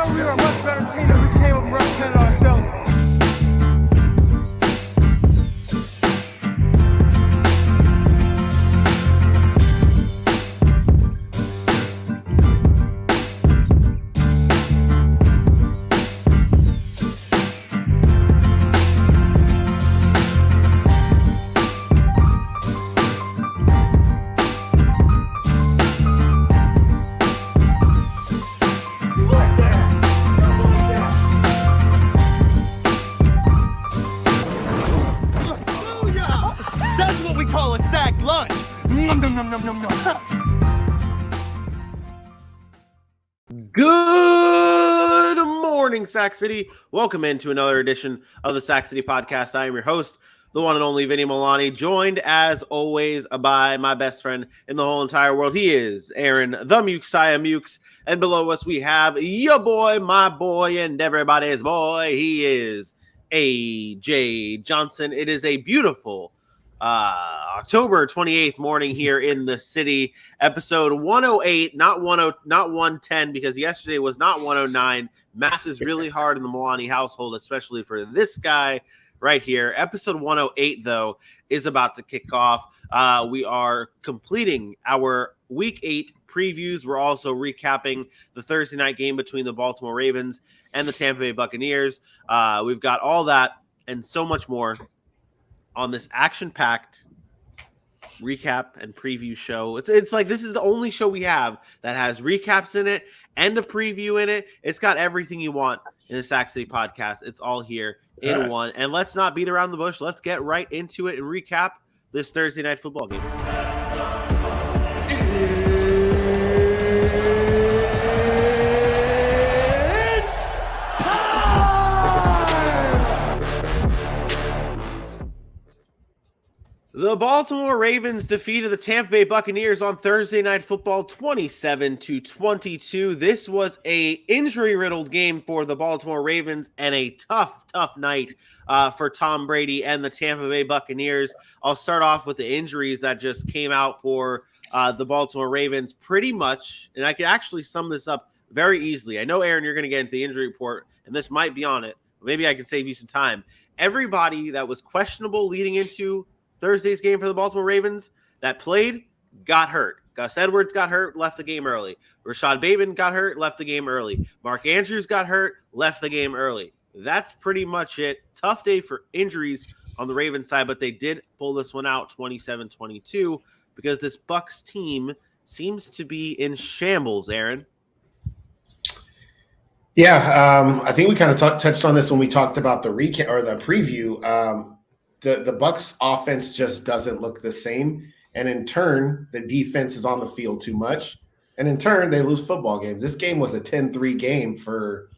thought we were a much better team if we came up and represented ourselves. Good morning, Sac City. Welcome into another edition of the Sac City Podcast. I am your host, the one and only Vinny Milani, joined as always by my best friend in the whole entire world. He is Aaron, the Mukesiah Mukes. And below us, we have your boy, my boy, and everybody's boy. He is AJ Johnson. It is a beautiful October 28th morning here in the city, episode 108, not 110, because yesterday was not 109. Math is really hard in the Milani household, especially for this guy right here. Episode 108, though, is about to kick off. We are completing our week 8 previews. We're also recapping the Thursday night game between the Baltimore Ravens and the Tampa Bay Buccaneers. We've got all that and so much more on this action-packed recap and preview show. It's like this is the only show we have that has recaps in it and a preview in it. It's got everything you want in the Sac City Podcast. It's all here in one. And let's not beat around the bush. Let's get right into it and recap this Thursday night football game. The Baltimore Ravens defeated the Tampa Bay Buccaneers on Thursday Night Football 27-22. This was a injury-riddled game for the Baltimore Ravens and a tough night for Tom Brady and the Tampa Bay Buccaneers. I'll start off with the injuries that just came out for the Baltimore Ravens pretty much, and I can actually sum this up very easily. I know, Aaron, you're going to get into the injury report, and this might be on it, but maybe I can save you some time. Everybody that was questionable leading into Thursday's game for the Baltimore Ravens that played got hurt. Gus Edwards got hurt, left the game early. Rashad Bateman got hurt, left the game early. Mark Andrews got hurt, left the game early. That's pretty much it. Tough day for injuries on the Ravens side, but they did pull this one out 27-22 because this Bucs team seems to be in shambles, Aaron. Yeah, I think we kind of touched on this when we talked about the recap or the preview. The Bucs offense just doesn't look the same. And in turn, the defense is on the field too much. And in turn, they lose football games. This game was a 10-3 game for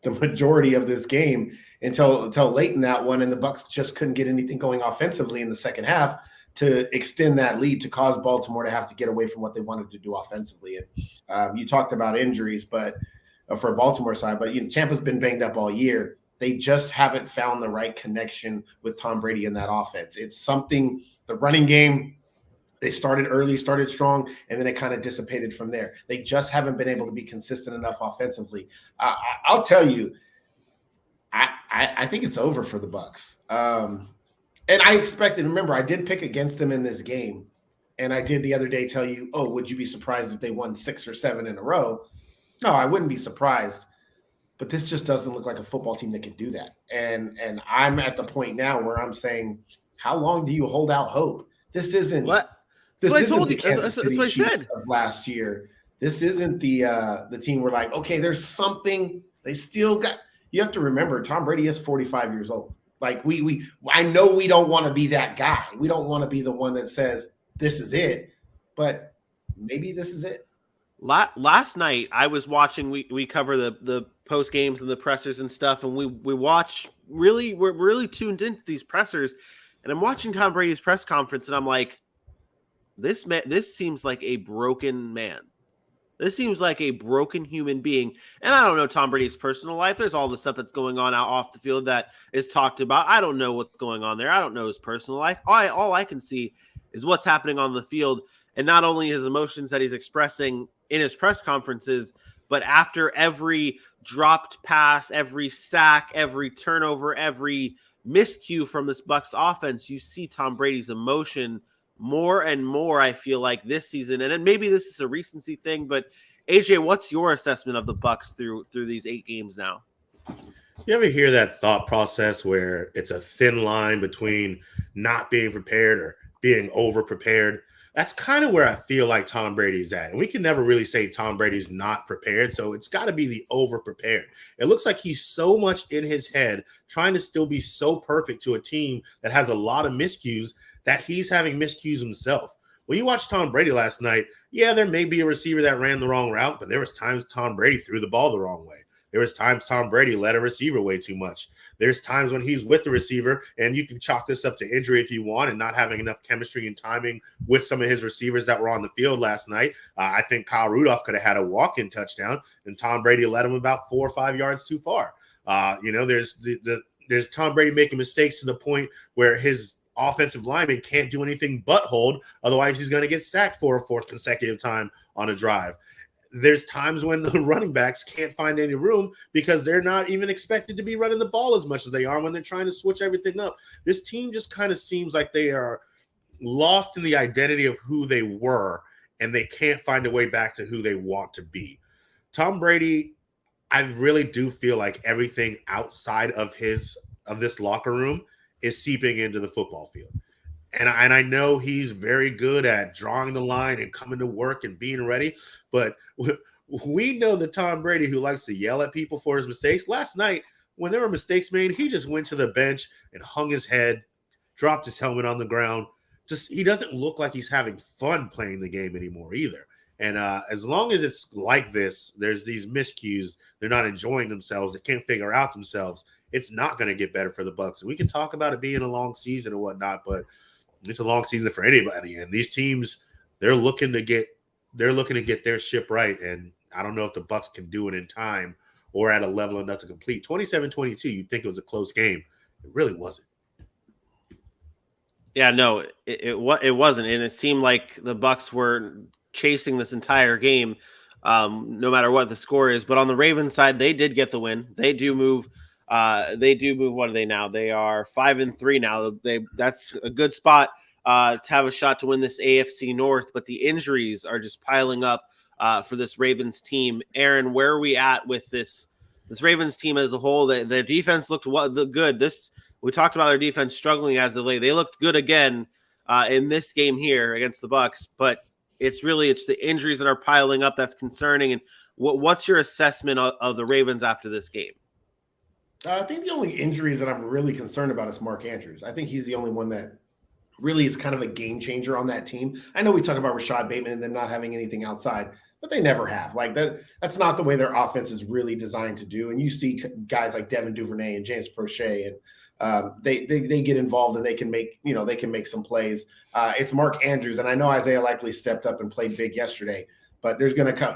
the majority of this game until late in that one. And the Bucs just couldn't get anything going offensively in the second half to extend that lead to cause Baltimore to have to get away from what they wanted to do offensively. And you talked about injuries, but for Baltimore side, but Tampa's been banged up all year. They just haven't found the right connection with Tom Brady in that offense. It's something, the running game, they started early, started strong, and then it kind of dissipated from there. They just haven't been able to be consistent enough offensively. I'll tell you, I think it's over for the Bucs. And I expected, remember, I did pick against them in this game, and I did the other day tell you, oh, would you be surprised if they won 6 or 7 in a row? No, I wouldn't be surprised. But this just doesn't look like a football team that can do that. And I'm at the point now where I'm saying, how long do you hold out hope? This isn't what? This isn't the Kansas City Chiefs of last year. This isn't the team where like, okay, there's something they still got. You have to remember, Tom Brady is 45 years old. Like I know we don't want to be that guy. We don't want to be the one that says this is it, but maybe this is it. Last night I was watching. We cover the post games and the pressers and stuff, and we watch. We're really tuned into these pressers, and I'm watching Tom Brady's press conference, and I'm like, this seems like a broken man. This seems like a broken human being. And I don't know Tom Brady's personal life. There's all the stuff that's going on out off the field that is talked about. I don't know what's going on there. I don't know his personal life. All I can see is what's happening on the field, and not only his emotions that he's expressing in his press conferences, but after every dropped pass, every sack, every turnover, every miscue from this Bucs offense, you see Tom Brady's emotion more and more, I feel like, this season. And then maybe this is a recency thing, but AJ, what's your assessment of the Bucs through these 8 games now? You ever hear that thought process where it's a thin line between not being prepared or being over prepared? That's kind of where I feel like Tom Brady's at. And we can never really say Tom Brady's not prepared. So it's got to be the over prepared. It looks like he's so much in his head trying to still be so perfect to a team that has a lot of miscues that he's having miscues himself. When you watch Tom Brady last night, yeah, there may be a receiver that ran the wrong route, but there was times Tom Brady threw the ball the wrong way. There was times Tom Brady led a receiver way too much. There's times when he's with the receiver, and you can chalk this up to injury if you want and not having enough chemistry and timing with some of his receivers that were on the field last night. I think Kyle Rudolph could have had a walk-in touchdown, and Tom Brady led him about 4 or 5 yards too far. There's Tom Brady making mistakes to the point where his offensive lineman can't do anything but hold. Otherwise, he's going to get sacked for a 4th consecutive time on a drive. There's times when the running backs can't find any room because they're not even expected to be running the ball as much as they are when they're trying to switch everything up. This team just kind of seems like they are lost in the identity of who they were, and they can't find a way back to who they want to be. Tom Brady, I really do feel like everything outside of this locker room is seeping into the football field. And I know he's very good at drawing the line and coming to work and being ready. But we know the Tom Brady who likes to yell at people for his mistakes. Last night, when there were mistakes made, he just went to the bench and hung his head, dropped his helmet on the ground. He doesn't look like he's having fun playing the game anymore either. And as long as it's like this, there's these miscues. They're not enjoying themselves. They can't figure out themselves. It's not going to get better for the Bucs. And we can talk about it being a long season or whatnot, but it's a long season for anybody. And these teams, they're looking to get their ship right. And I don't know if the Bucs can do it in time or at a level enough to complete. 27-22, you'd think it was a close game. It really wasn't. Yeah, no, it wasn't. And it seemed like the Bucs were chasing this entire game, no matter what the score is. But on the Ravens side, they did get the win. They do move. What are they now? They are 5-3 now. That's a good spot to have a shot to win this AFC North. But the injuries are just piling up for this Ravens team. Aaron, where are we at with this Ravens team as a whole? Their defense looked good. We talked about their defense struggling as of late. They looked good again in this game here against the Bucs, but it's the injuries that are piling up that's concerning. And what's your assessment of the Ravens after this game? I think the only injuries that I'm really concerned about is Mark Andrews. I think he's the only one that really is kind of a game changer on that team. I know we talk about Rashad Bateman and them not having anything outside, but they never have. Like that's not the way their offense is really designed to do. And you see guys like Devin Duvernay and James Prochet, and they get involved and they can make some plays. It's Mark Andrews, and I know Isaiah Likely stepped up and played big yesterday, but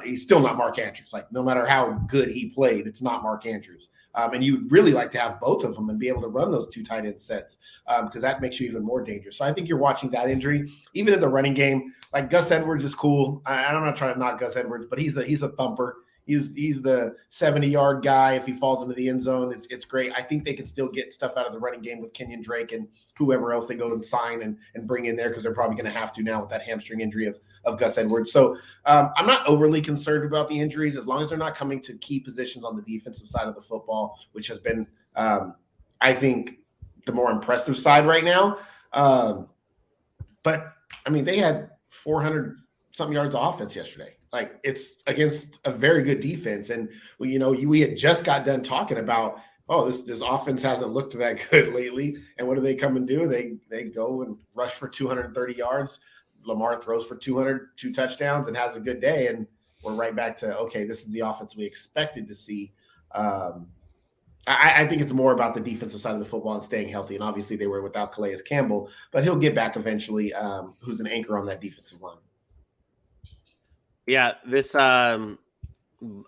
he's still not Mark Andrews. Like no matter how good he played, it's not Mark Andrews. And you'd really like to have both of them and be able to run those 2 tight end sets because that makes you even more dangerous. So I think you're watching that injury. Even in the running game, like Gus Edwards is cool. I'm not trying to knock Gus Edwards, but he's a thumper. He's the 70-yard guy. If he falls into the end zone, it's great. I think they can still get stuff out of the running game with Kenyon Drake and whoever else they go and sign and bring in there because they're probably going to have to now with that hamstring injury of Gus Edwards. So I'm not overly concerned about the injuries as long as they're not coming to key positions on the defensive side of the football, which has been, I think, the more impressive side right now. But, I mean, they had 400-something yards of offense yesterday. Like it's against a very good defense. And, we had just got done talking about, this offense hasn't looked that good lately. And what do they come and do? They go and rush for 230 yards. Lamar throws for 200, 2 touchdowns and has a good day. And we're right back to, okay, this is the offense we expected to see. I think it's more about the defensive side of the football and staying healthy. And obviously they were without Calais Campbell, but he'll get back eventually, who's an anchor on that defensive line. Yeah,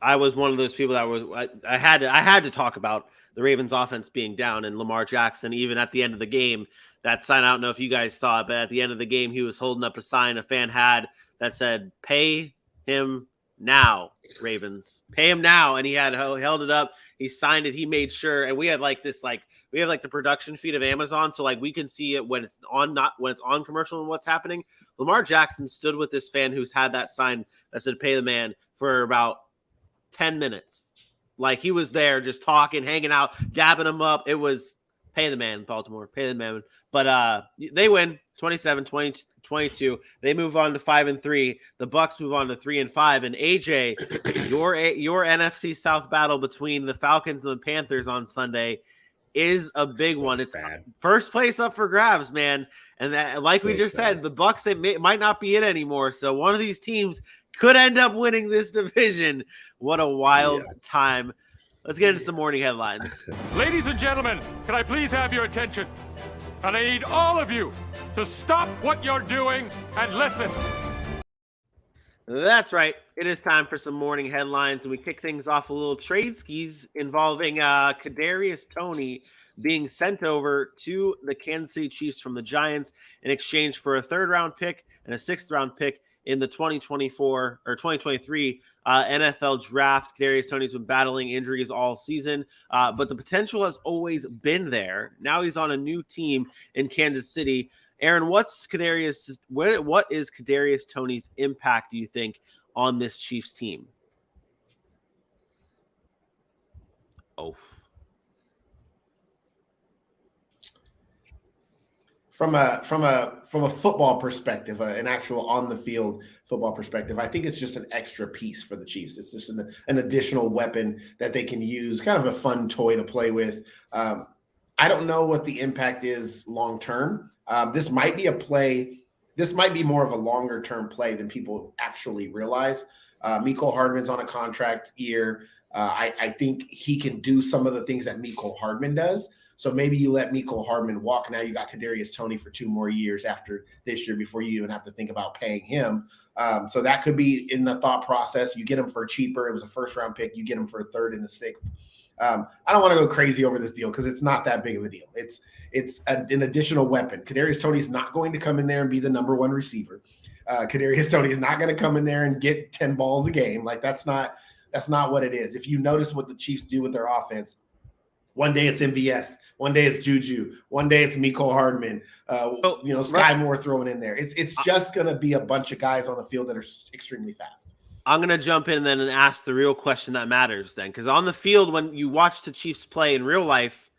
I was one of those people that I had to talk about the Ravens offense being down and Lamar Jackson, even at the end of the game, that sign, I don't know if you guys saw it, but at the end of the game, he was holding up a sign a fan had that said, "Pay him now, Ravens. Pay him now. And he held it up. He signed it. He made sure. And we had we have the production feed of Amazon. So we can see it when it's on, not when it's on commercial and what's happening. Lamar Jackson stood with this fan who's had that sign that said pay the man for about 10 minutes. He was there just talking, hanging out, dabbing him up. It was pay the man, Baltimore, pay the man. But they win 27-22. They move on to 5-3. The Bucs move on to 3-5. And AJ, your NFC South battle between the Falcons and the Panthers on Sunday is a big one. It's sad. First place up for grabs, man. And that, we just said, the Bucs it might not be it anymore. So one of these teams could end up winning this division. What a wild time. Let's get into some morning headlines. Ladies and gentlemen, can I please have your attention? And I need all of you to stop what you're doing and listen. That's right. It is time for some morning headlines, and we kick things off a little trade skis involving Kadarius Toney being sent over to the Kansas City Chiefs from the Giants in exchange for a third-round pick and a sixth-round pick in the 2024 or 2023 NFL draft. Kadarius Toney's been battling injuries all season, but the potential has always been there. Now he's on a new team in Kansas City. Aaron, what is Kadarius Toney's impact, do you think, on this Chiefs team? From a football perspective, an actual on the field football perspective, I think it's just an extra piece for the Chiefs. It's just an additional weapon that they can use, kind of a fun toy to play with. I don't know what the impact is long term. This might be a play. This might be more of a longer term play than people actually realize. Mecole Hardman's on a contract year. I think he can do some of the things that Mecole Hardman does. So maybe you let Mecole Hardman walk. Now you got Kadarius Toney for 2 more years after this year before you even have to think about paying him. So that could be in the thought process. You get him for cheaper. It was a first-round pick. You get him for a third and a sixth. I don't want to go crazy over this deal because it's not that big of a deal. It's an additional weapon. Kadarius Toney's not going to come in there and be the number one receiver. Kadarius Toney is not going to come in there and get 10 balls a game. That's not what it is. If you notice what the Chiefs do with their offense, one day it's MVS, one day it's Juju, one day it's Mecole Hardman, Sky Moore throwing in there. It's just going to be a bunch of guys on the field that are extremely fast. I'm going to jump in then and ask the real question that matters then, because on the field, when you watch the Chiefs play in real life,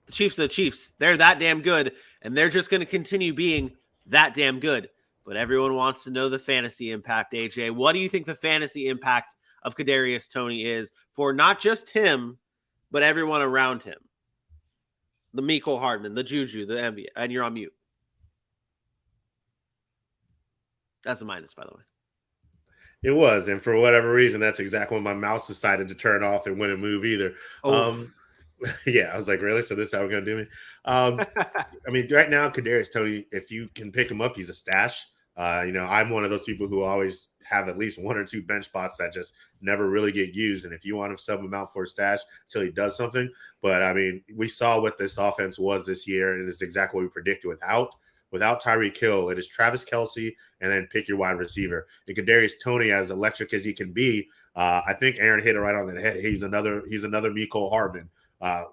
the Chiefs are the Chiefs. They're that damn good, and they're just going to continue being that damn good. But everyone wants to know the fantasy impact, AJ. What do you think the fantasy impact of Kadarius Toney is for not just him, but everyone around him? The Mecole Hardman, the Juju, the MV, and you're on mute. That's a minus, by the way. It was, and for whatever reason, that's exactly when my mouse decided to turn off and wouldn't move either. Yeah, I was like, really? So this is how we're going to do me? I mean, right now, Kadarius Toney, if you can pick him up, he's a stash. I'm one of those people who always have at least 1 or 2 bench spots that just never really get used. And if you want to sub him out for a stash until he does something. But, I mean, we saw what this offense was this year, and it's exactly what we predicted without Tyreek Hill. It is Travis Kelce and then pick your wide receiver. And Kadarius Toney, as electric as he can be, I think Aaron hit it right on the head. He's another Mecole Hardman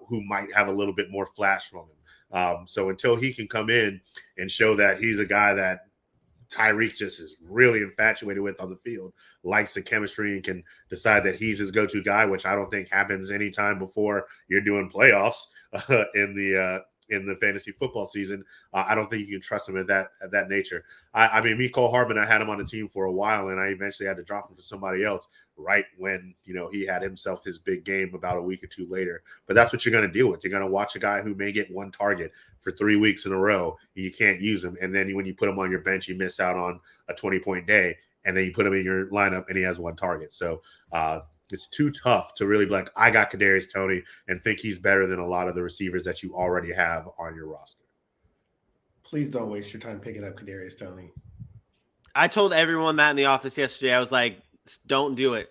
who might have a little bit more flash from him. So until he can come in and show that he's a guy that Tyreek just is really infatuated with on the field, likes the chemistry, and can decide that he's his go-to guy, which I don't think happens anytime before you're doing playoffs in the fantasy football season. I don't think you can trust him at that nature. I mean, Mecole Hardman, I had him on the team for a while, and I eventually had to drop him for somebody else right when, he had himself his big game about a week or 2 later. But that's what you're going to deal with. You're going to watch a guy who may get 1 target for 3 weeks in a row. You can't use him. And then when you put him on your bench, you miss out on a 20-point day. And then you put him in your lineup and he has 1 target. So it's too tough to really be like, I got Kadarius Toney and think he's better than a lot of the receivers that you already have on your roster. Please don't waste your time picking up Kadarius Toney. I told everyone that in the office yesterday. I was like, don't do it.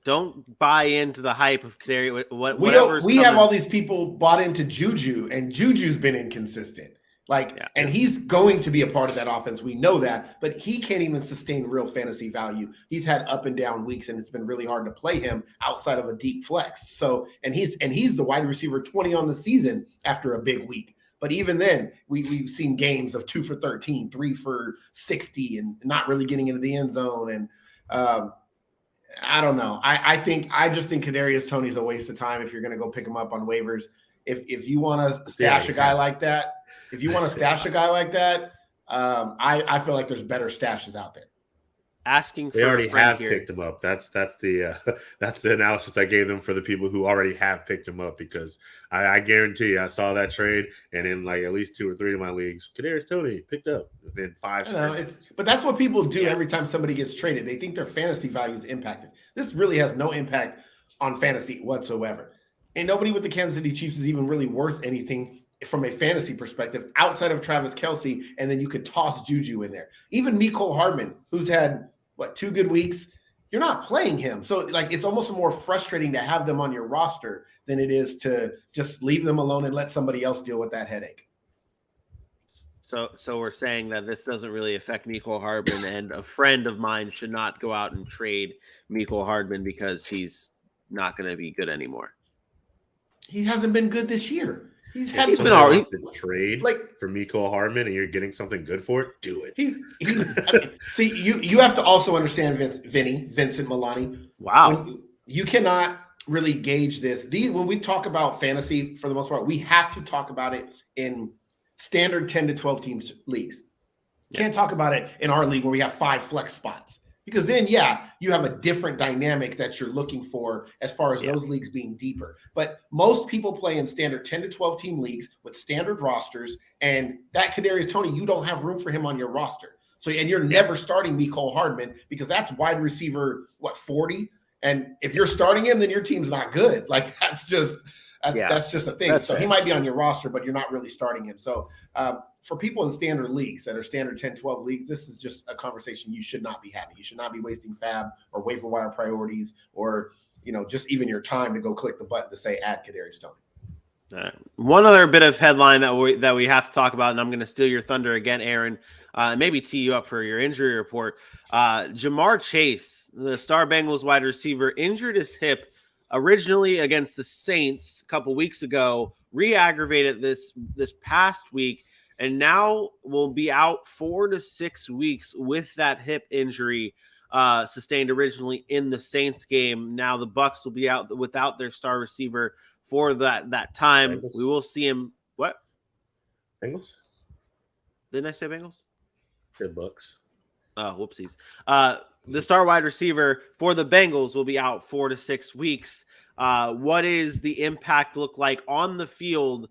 Don't buy into the hype of Kadarius. We have all these people bought into Juju, and Juju's been inconsistent. And he's going to be a part of that offense. We know that, but he can't even sustain real fantasy value. He's had up and down weeks, and it's been really hard to play him outside of a deep flex. So, and he's the wide receiver 20 on the season after a big week. But even then, we've seen games of 2 for 13, 3 for 60, and not really getting into the end zone. And I don't know. I just think Kadarius Toney's a waste of time if you're going to go pick him up on waivers. If you want to stash a guy like that, I feel like there's better stashes out there. Asking for they already have here. Picked him up. That's the analysis I gave them for the people who already have picked him up, because I guarantee you I saw that trade, and in like at least 2 or 3 of my leagues, Kadarius Toney picked up within 5 to 10 minutes. But that's what people do every time somebody gets traded. They think their fantasy value is impacted. This really has no impact on fantasy whatsoever. And nobody with the Kansas City Chiefs is even really worth anything from a fantasy perspective outside of Travis Kelce, and then you could toss Juju in there. Even Mecole Hardman, who's had 2 good weeks, you're not playing him. So it's almost more frustrating to have them on your roster than it is to just leave them alone and let somebody else deal with that headache. So we're saying that this doesn't really affect Mecole Hardman, and a friend of mine should not go out and trade Mecole Hardman because he's not going to be good anymore. He hasn't been good this year. He's been all right. Trade for Mecole Hardman, and you're getting something good for it. Do it. See, you have to also understand, Vincent Milani. Wow, you cannot really gauge this. When we talk about fantasy, for the most part, we have to talk about it in standard 10 to 12 teams leagues. Can't talk about it in our league where we have 5 flex spots. Because then, you have a different dynamic that you're looking for as far as those leagues being deeper. But most people play in standard 10 to 12 team leagues with standard rosters, and that Kadarius Toney, you don't have room for him on your roster. So, and you're never starting Mecole Hardman because that's wide receiver 40, and if you're starting him, then your team's not good. That's just a thing. That's He might be on your roster, but you're not really starting him. So, for people in standard leagues that are standard 10, 12 leagues, this is just a conversation you should not be having. You should not be wasting fab or waiver wire priorities or, just even your time to go click the button to say add Kadarius Toney. One other bit of headline that we have to talk about, and I'm going to steal your thunder again, Aaron, maybe tee you up for your injury report. Jamar Chase, the star Bengals wide receiver, injured his hip originally against the Saints a couple weeks ago, re-aggravated this past week, and now will be out 4 to 6 weeks with that hip injury sustained originally in the Saints game. Now the Bucs will be out without their star receiver for that time. Bengals. We will see him. What? Bengals? Didn't I say Bengals? Said Bucs. Oh, whoopsies. The star wide receiver for the Bengals will be out 4 to 6 weeks. What is the impact look like on the field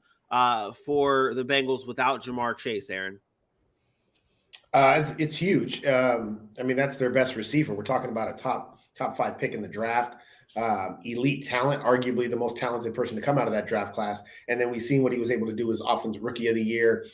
for the Bengals without Jamar Chase, Aaron? It's huge. That's their best receiver. We're talking about a top 5 pick in the draft. Elite talent, arguably the most talented person to come out of that draft class. And then we've seen what he was able to do as offensive rookie of the year.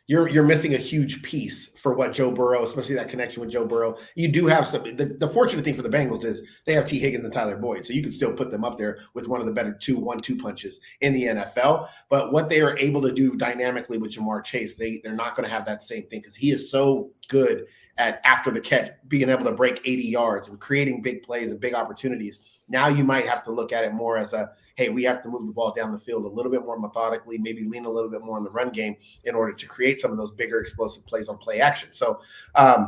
You're missing a huge piece for what Joe Burrow, especially that connection with Joe Burrow. You do have some. The fortunate thing for the Bengals is they have T. Higgins and Tyler Boyd, so you can still put them up there with one of the better 1-2 punches in the NFL. But what they are able to do dynamically with Jamar Chase, they're not going to have that same thing because he is so good at after the catch, being able to break 80 yards and creating big plays and big opportunities. Now you might have to look at it more as hey, we have to move the ball down the field a little bit more methodically, maybe lean a little bit more on the run game in order to create some of those bigger explosive plays on play action. So I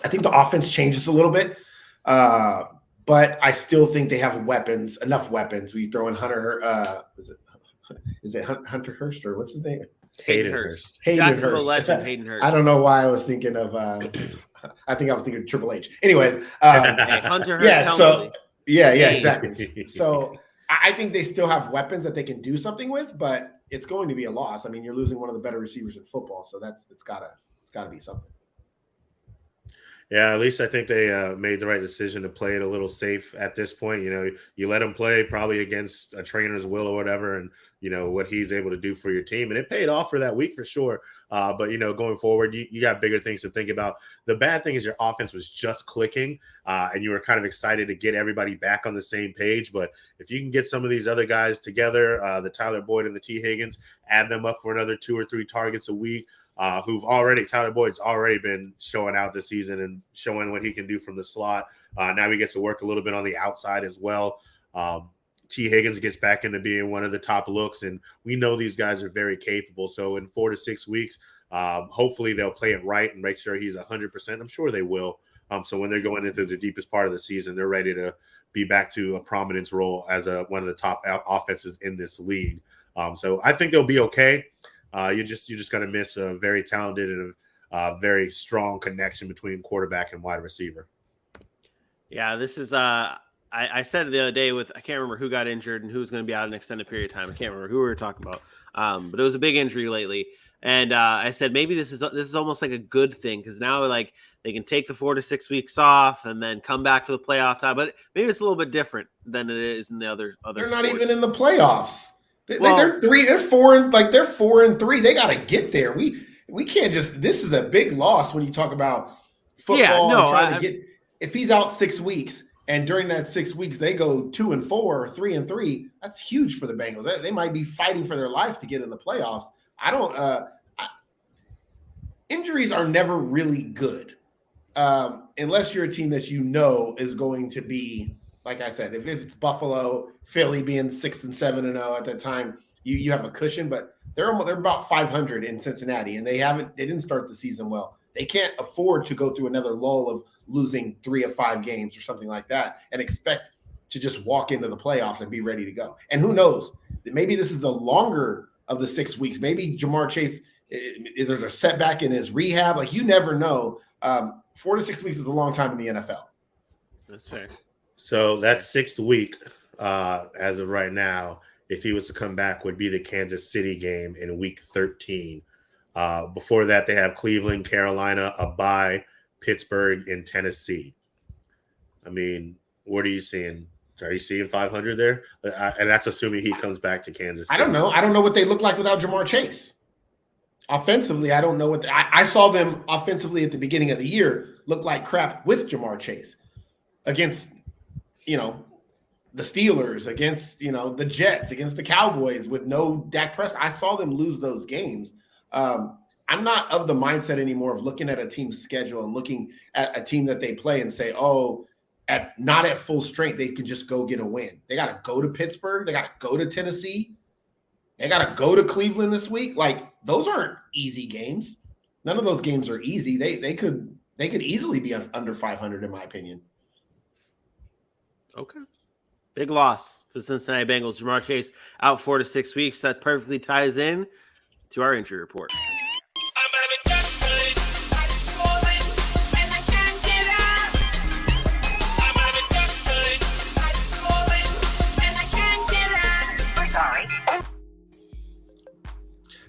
think the offense changes a little bit, but I still think they have enough weapons. We throw in Hunter, is it Hunter Hurst or what's his name? Hayden Hurst. Jacksonville legend, Hayden Hurst. I don't know why I was thinking of I think I was thinking of Triple H. Anyways, hey, Hunter Hurst. Yeah, exactly. So I think they still have weapons that they can do something with, but it's going to be a loss. I mean, you're losing one of the better receivers in football, so it's gotta be something. Yeah, at least I think they made the right decision to play it a little safe at this point. You let him play probably against a trainer's will or whatever, and what he's able to do for your team, and it paid off for that week for sure. But going forward, you got bigger things to think about. The bad thing is your offense was just clicking, and you were kind of excited to get everybody back on the same page. But if you can get some of these other guys together, the Tyler Boyd and the T. Higgins, add them up for another 2 or 3 targets a week. Tyler Boyd's already been showing out this season and showing what he can do from the slot. Now he gets to work a little bit on the outside as well. T. Higgins gets back into being one of the top looks, and we know these guys are very capable. So in 4 to 6 weeks, hopefully they'll play it right and make sure he's 100%. I'm sure they will. So when they're going into the deepest part of the season, they're ready to be back to a prominence role as one of the top offenses in this league. So I think they'll be okay. You're just going to miss a very talented and a very strong connection between quarterback and wide receiver. Yeah, this is I said it the other day I can't remember who got injured and who was going to be out an extended period of time. I can't remember who we were talking about, but it was a big injury lately. And I said maybe this is almost like a good thing because now like they can take the 4 to 6 weeks off and then come back for the playoff time. But maybe it's a little bit different than it is in the other. They're sports. not even in the playoffs. Well, they're 4 and 3. They got to get there. We can't just. This is a big loss when you talk about football. Yeah, no, and trying to get. If he's out 6 weeks and during that 6 weeks they go 2 and 4 or 3 and 3, that's huge for the Bengals. They might be fighting for their life to get in the playoffs. Injuries are never really good unless you're a team that is going to be. Like I said, if it's Buffalo, Philly being 6 and 7-0 at that time, you have a cushion. But they're about 500 in Cincinnati, and they didn't start the season well. They can't afford to go through another lull of losing 3 of 5 games or something like that, and expect to just walk into the playoffs and be ready to go. And who knows? Maybe this is the longer of the 6 weeks. Maybe Jamar Chase, there's a setback in his rehab. Like you never know. 4 to 6 weeks is a long time in the NFL. That's fair. So that 6th week, as of right now, if he was to come back, would be the Kansas City game in week 13. Before that, they have Cleveland, Carolina, a bye, Pittsburgh, and Tennessee. I mean, what are you seeing? Are you seeing 500 there? And that's assuming he comes back to Kansas City. I don't know. I don't know what they look like without Jamar Chase. Offensively, I don't know what I saw them offensively at the beginning of the year look like crap with Jamar Chase against the Steelers, against the Jets, against the Cowboys with no Dak Prescott. I saw them lose those games. I'm not of the mindset anymore of looking at a team's schedule and looking at a team that they play and say, not at full strength, they can just go get a win. They got to go to Pittsburgh. They got to go to Tennessee. They got to go to Cleveland this week. Like those aren't easy games. None of those games are easy. They could easily be under 500 in my opinion. Okay. Big loss for the Cincinnati Bengals. Jamar Chase out 4 to 6 weeks. That perfectly ties in to our injury report.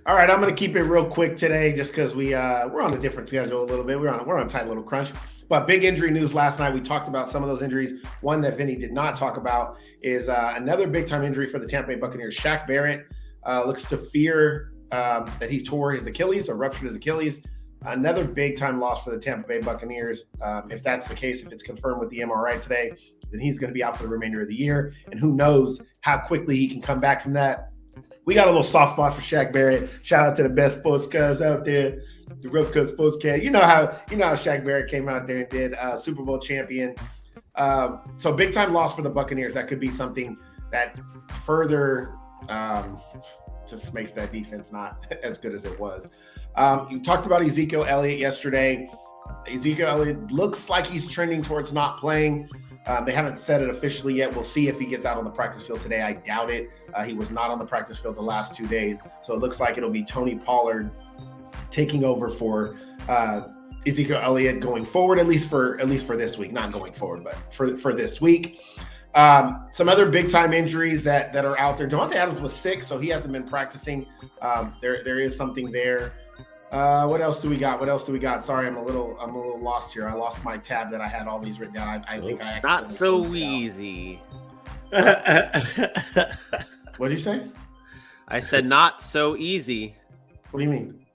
All right, I'm going to keep it real quick today just because we're on a different schedule a little bit. We're on a tight little crunch. But big injury news last night. We talked about some of those injuries. One that Vinny did not talk about is another big-time injury for the Tampa Bay Buccaneers. Shaq Barrett looks to fear that he tore his Achilles or ruptured his Achilles. Another big-time loss for the Tampa Bay Buccaneers. If that's the case, if it's confirmed with the MRI today, then he's going to be out for the remainder of the year. And who knows how quickly he can come back from that. We got a little soft spot for Shaq Barrett. Shout out to the best sportscast out there, the Rough Cut Sportscast. You know how Shaq Barrett came out there and did Super Bowl champion. So big time loss for the Buccaneers. That could be something that further just makes that defense not as good as it was. You talked about Ezekiel Elliott yesterday. Ezekiel Elliott looks like he's trending towards not playing. They haven't said it officially yet. We'll see if he gets out on the practice field today. I doubt it. He was not on the practice field the last 2 days. So it looks like it'll be Tony Pollard taking over for Ezekiel Elliott going forward, at least for this week. Not going forward, but for this week. Some other big-time injuries that are out there. Devontae Adams was sick, so he hasn't been practicing. There is something there. What else do we got? Sorry, I'm a little lost here. I lost my tab that I had all these written down. I think I Not so closed it out. easy. What did you say? I said not so easy. What do you mean?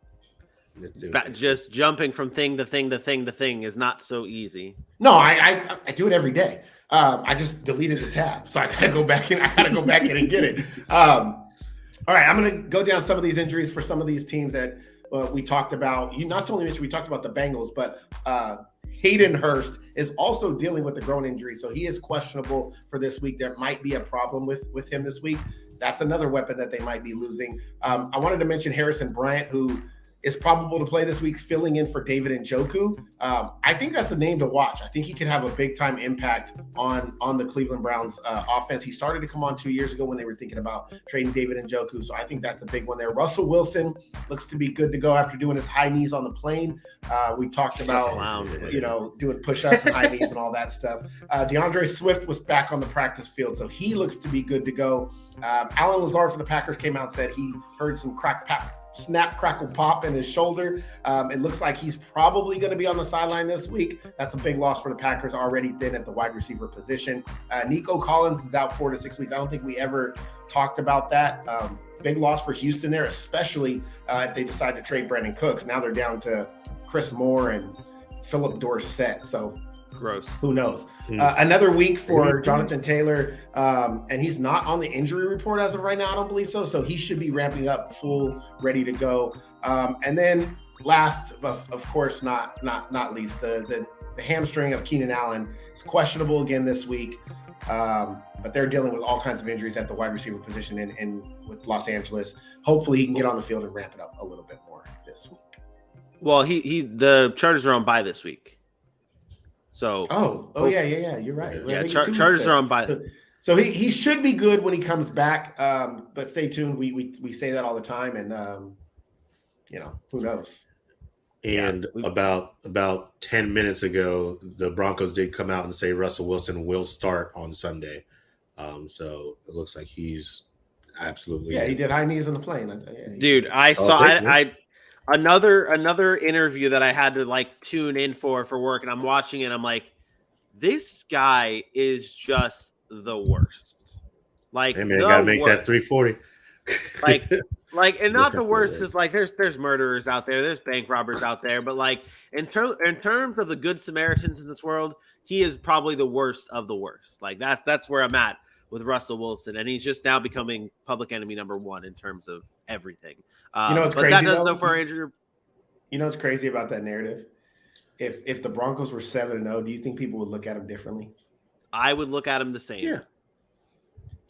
Just jumping from thing to thing to thing to thing is not so easy. No, I do it every day. I just deleted the tab, so I gotta go back in. And get it. All right, I'm gonna go down some of these injuries for some of these teams that we talked about. You not only mentioned we talked about the Bengals, but Hayden Hurst is also dealing with a groin injury, so he is questionable for this week. There might be a problem with him this week. That's another weapon that they might be losing. I wanted to mention Harrison Bryant, who is probable to play this week, filling in for David Njoku. I think that's a name to watch. I think he could have a big-time impact on the Cleveland Browns offense. He started to come on 2 years ago when they were thinking about trading David Njoku, so I think that's a big one there. Russell Wilson looks to be good to go after doing his high knees on the plane. We talked about, doing push-ups and high knees and all that stuff. DeAndre Swift was back on the practice field, so he looks to be good to go. Alan Lazard for the Packers came out and said he heard some snap, crackle, pop in his shoulder. It looks like he's probably going to be on the sideline this week. That's a big loss for the Packers, already thin at the wide receiver position. Nico Collins is out 4 to 6 weeks. I don't think we ever talked about that. Big loss for Houston there, especially if they decide to trade Brandon Cooks. Now they're down to Chris Moore and Philip Dorsett. So gross. Who knows? Another week for Jonathan Taylor, and he's not on the injury report as of right now. I don't believe so. So he should be ramping up full, ready to go. And then last, of course, not least, the hamstring of Keenan Allen is questionable again this week. But they're dealing with all kinds of injuries at the wide receiver position and with Los Angeles. Hopefully he can get on the field and ramp it up a little bit more this week. Well, the Chargers are on bye this week. So yeah, you're right. Yeah, Chargers are on bye. So he should be good when he comes back. But stay tuned. We say that all the time, and who knows? And about 10 minutes ago, the Broncos did come out and say Russell Wilson will start on Sunday. So it looks like he's absolutely he did high knees on the plane. Dude, I saw another interview that I had to tune in for work, and I'm watching it. I'm like, this guy is just the worst. Hey man, gotta make that 340. And not the worst because there's murderers out there, there's bank robbers out there, but in terms of the good Samaritans in this world, he is probably the worst of the worst. That's where I'm at with Russell Wilson, and he's just now becoming public enemy number one in terms of everything. What's but crazy, that does for injury. You know what's crazy about that narrative? If the Broncos were 7-0, do you think people would look at them differently? I would look at him the same. Yeah.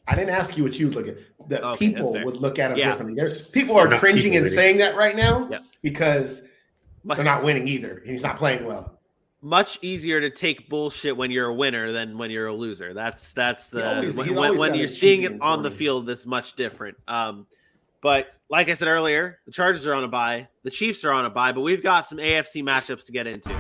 I didn't ask you what you would look at. People would look at him differently. People are cringing and saying that right now because they're not winning either. He's not playing well. Much easier to take bullshit when you're a winner than when you're a loser. That's when you're seeing it on the field, that's much different. But like I said earlier, the Chargers are on a bye, the Chiefs are on a bye, but we've got some AFC matchups to get into.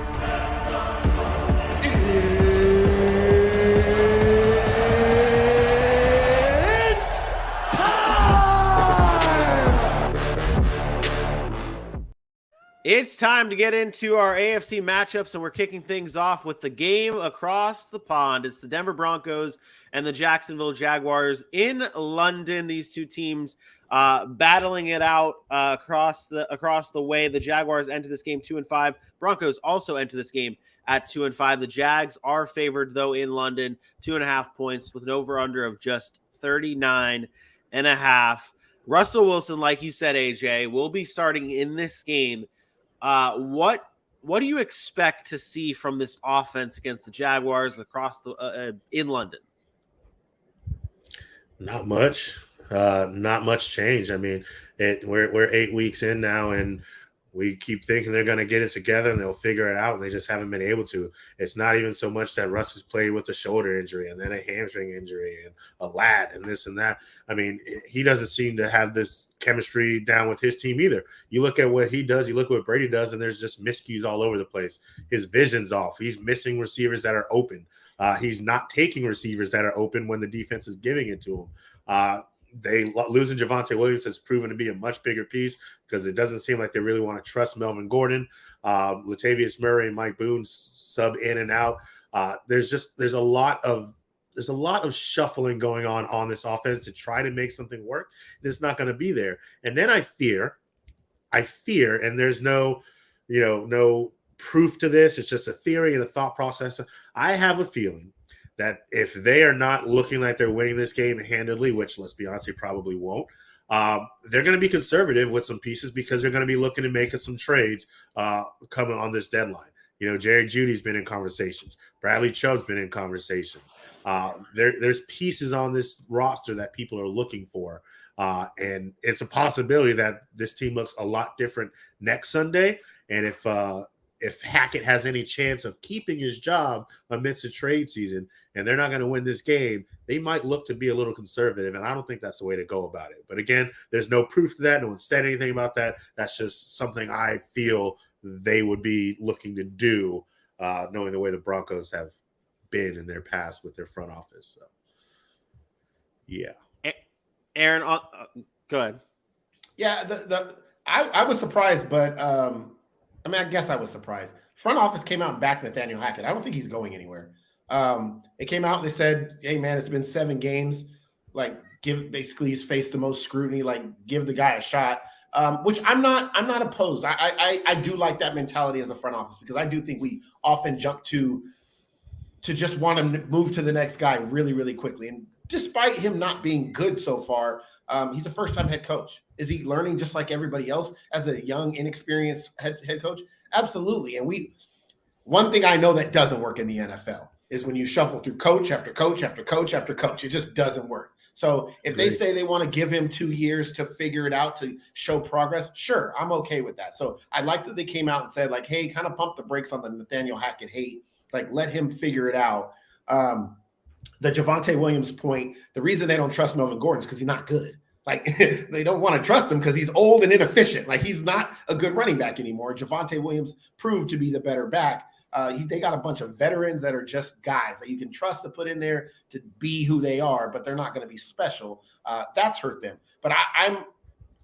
It's time to get into our AFC matchups, and we're kicking things off with the game across the pond. It's the Denver Broncos and the Jacksonville Jaguars in London. These two teams battling it out across the way. The Jaguars enter this game 2-5. Broncos also enter this game at 2-5. The Jags are favored, though, in London, 2.5 points with an over-under of just 39.5. Russell Wilson, like you said, AJ, will be starting in this game. What do you expect to see from this offense against the Jaguars across the in London? Not much. Not much change. I mean, we're 8 weeks in now, and we keep thinking they're going to get it together and they'll figure it out, and they just haven't been able to. It's not even so much that Russ has played with a shoulder injury and then a hamstring injury and a lat and this and that. I mean, he doesn't seem to have this chemistry down with his team either. You look at what he does, you look at what Brady does, and there's just miscues all over the place. His vision's off. He's missing receivers that are open. He's not taking receivers that are open when the defense is giving it to him. Losing Javonte Williams has proven to be a much bigger piece because it doesn't seem like they really want to trust Melvin Gordon. Latavius Murray and Mike Boone sub in and out. There's a lot of shuffling going on this offense to try to make something work. It's not going to be there. And then I fear, and there's no proof to this. It's just a theory and a thought process. I have a feeling that if they are not looking like they're winning this game handedly, which let's be honest, they probably won't, they're going to be conservative with some pieces because they're going to be looking to make some trades coming on this deadline. Jerry Jeudy's been in conversations. Bradley Chubb's been in conversations. There's pieces on this roster that people are looking for. And it's a possibility that this team looks a lot different next Sunday. And if Hackett has any chance of keeping his job amidst the trade season and they're not going to win this game, they might look to be a little conservative. And I don't think that's the way to go about it. But again, there's no proof to that. No one said anything about that. That's just something I feel they would be looking to do, knowing the way the Broncos have been in their past with their front office. So, yeah. Aaron, go ahead. Yeah, I was surprised, but I guess I was surprised. Front office came out and backed Nathaniel Hackett. I don't think he's going anywhere. It came out, they said, hey, man, it's been 7 games. Basically he's faced the most scrutiny. Give the guy a shot, which I'm not opposed. I do like that mentality as a front office because I do think we often jump to just want to move to the next guy really, really quickly. And despite him not being good so far, he's a first-time head coach. Is he learning just like everybody else as a young, inexperienced head coach? Absolutely. And one thing I know that doesn't work in the NFL is when you shuffle through coach after coach after coach after coach. It just doesn't work. So if they say they want to give him 2 years to figure it out, to show progress, sure, I'm okay with that. So I like that they came out and said, hey, kind of pump the brakes on the Nathaniel Hackett hate. Let him figure it out. The Javonte Williams point, the reason they don't trust Melvin Gordon is because he's not good. They don't want to trust him because he's old and inefficient. He's not a good running back anymore. Javonte Williams proved to be the better back. They got a bunch of veterans that are just guys that you can trust to put in there to be who they are, but they're not going to be special. That's hurt them. But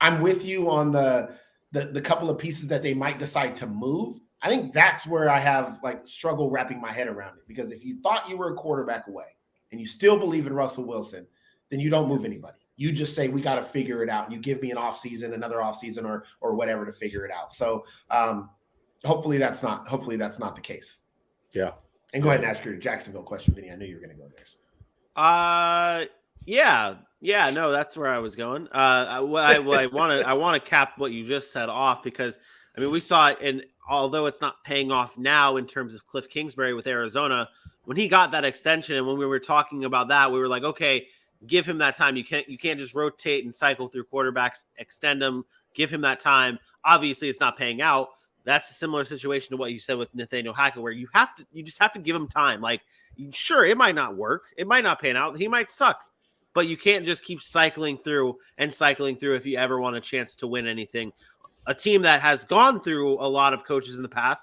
I'm with you on the couple of pieces that they might decide to move. I think that's where I have struggle wrapping my head around it, because if you thought you were a quarterback away and you still believe in Russell Wilson, then you don't move anybody. You just say, we got to figure it out. And you give me another offseason or whatever to figure it out. So hopefully that's not the case. Yeah. And go ahead and ask your Jacksonville question, Vinny. I knew you were going to go there. So. Yeah, no, that's where I was going. I want to cap what you just said off, because we saw it, and although it's not paying off now in terms of Cliff Kingsbury with Arizona, when he got that extension and when we were talking about that, we were like, okay, give him that time. You can't just rotate and cycle through quarterbacks, extend them, give him that time. Obviously, it's not paying out. That's a similar situation to what you said with Nathaniel Hackett, where you just have to give him time. Sure, it might not work. It might not pan out. He might suck. But you can't just keep cycling through if you ever want a chance to win anything. A team that has gone through a lot of coaches in the past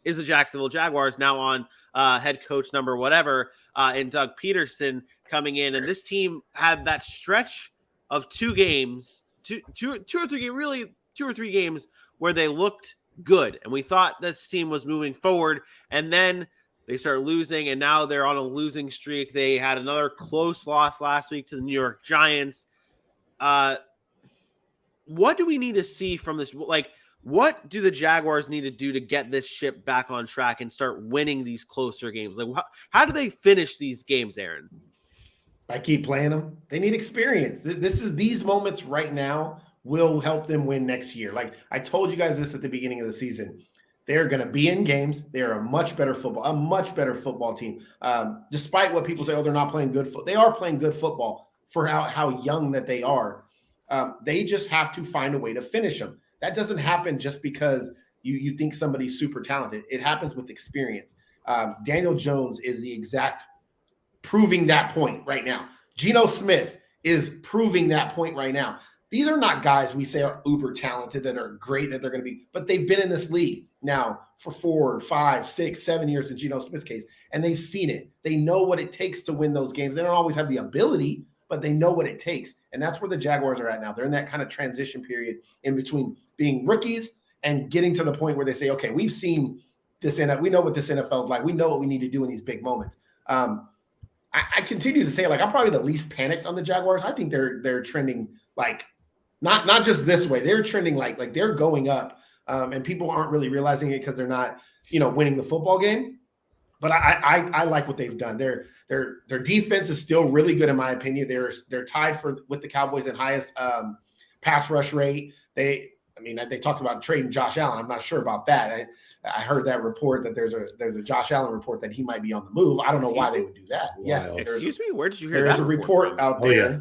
is the Jacksonville Jaguars, now on head coach number whatever, and Doug Peterson coming in. And this team had that stretch of 2 games, two or three games where they looked good. And we thought this team was moving forward. And then they start losing, and now they're on a losing streak. They had another close loss last week to the New York Giants. What do we need to see from this? What do the Jaguars need to do to get this ship back on track and start winning these closer games? How do they finish these games, Aaron? By keep playing them. They need experience. These moments right now will help them win next year. I told you guys this at the beginning of the season. They're going to be in games. They're a much better football team. Despite what people say, they're not playing good football. They are playing good football for how young that they are. They just have to find a way to finish them. That doesn't happen just because you think somebody's super talented. It happens with experience. Daniel Jones is the exact proving that point right now. Geno Smith is proving that point right now. These are not guys we say are uber talented, that are great, that they're going to be, but they've been in this league now for 4, 5, 6, 7 years in Geno Smith's case, and they've seen it. They know what it takes to win those games. They don't always have the ability, but they know what it takes. And that's where the Jaguars are at now. They're in that kind of transition period in between being rookies and getting to the point where they say, okay, we've seen this, we know what this NFL is like. We know what we need to do in these big moments. I continue to say, like, I'm probably the least panicked on the Jaguars. I think they're trending like not just this way. They're trending like they're going up, and people aren't really realizing it because they're not, winning the football game. But I like what they've done. Their defense is still really good in my opinion. They're tied with the Cowboys in highest pass rush rate. They talked about trading Josh Allen. I'm not sure about that. I heard that report that there's a Josh Allen report that he might be on the move. I don't know why they would do that. Wow. Yes, excuse me. Where did you hear that? There's a report out there. Oh, yeah.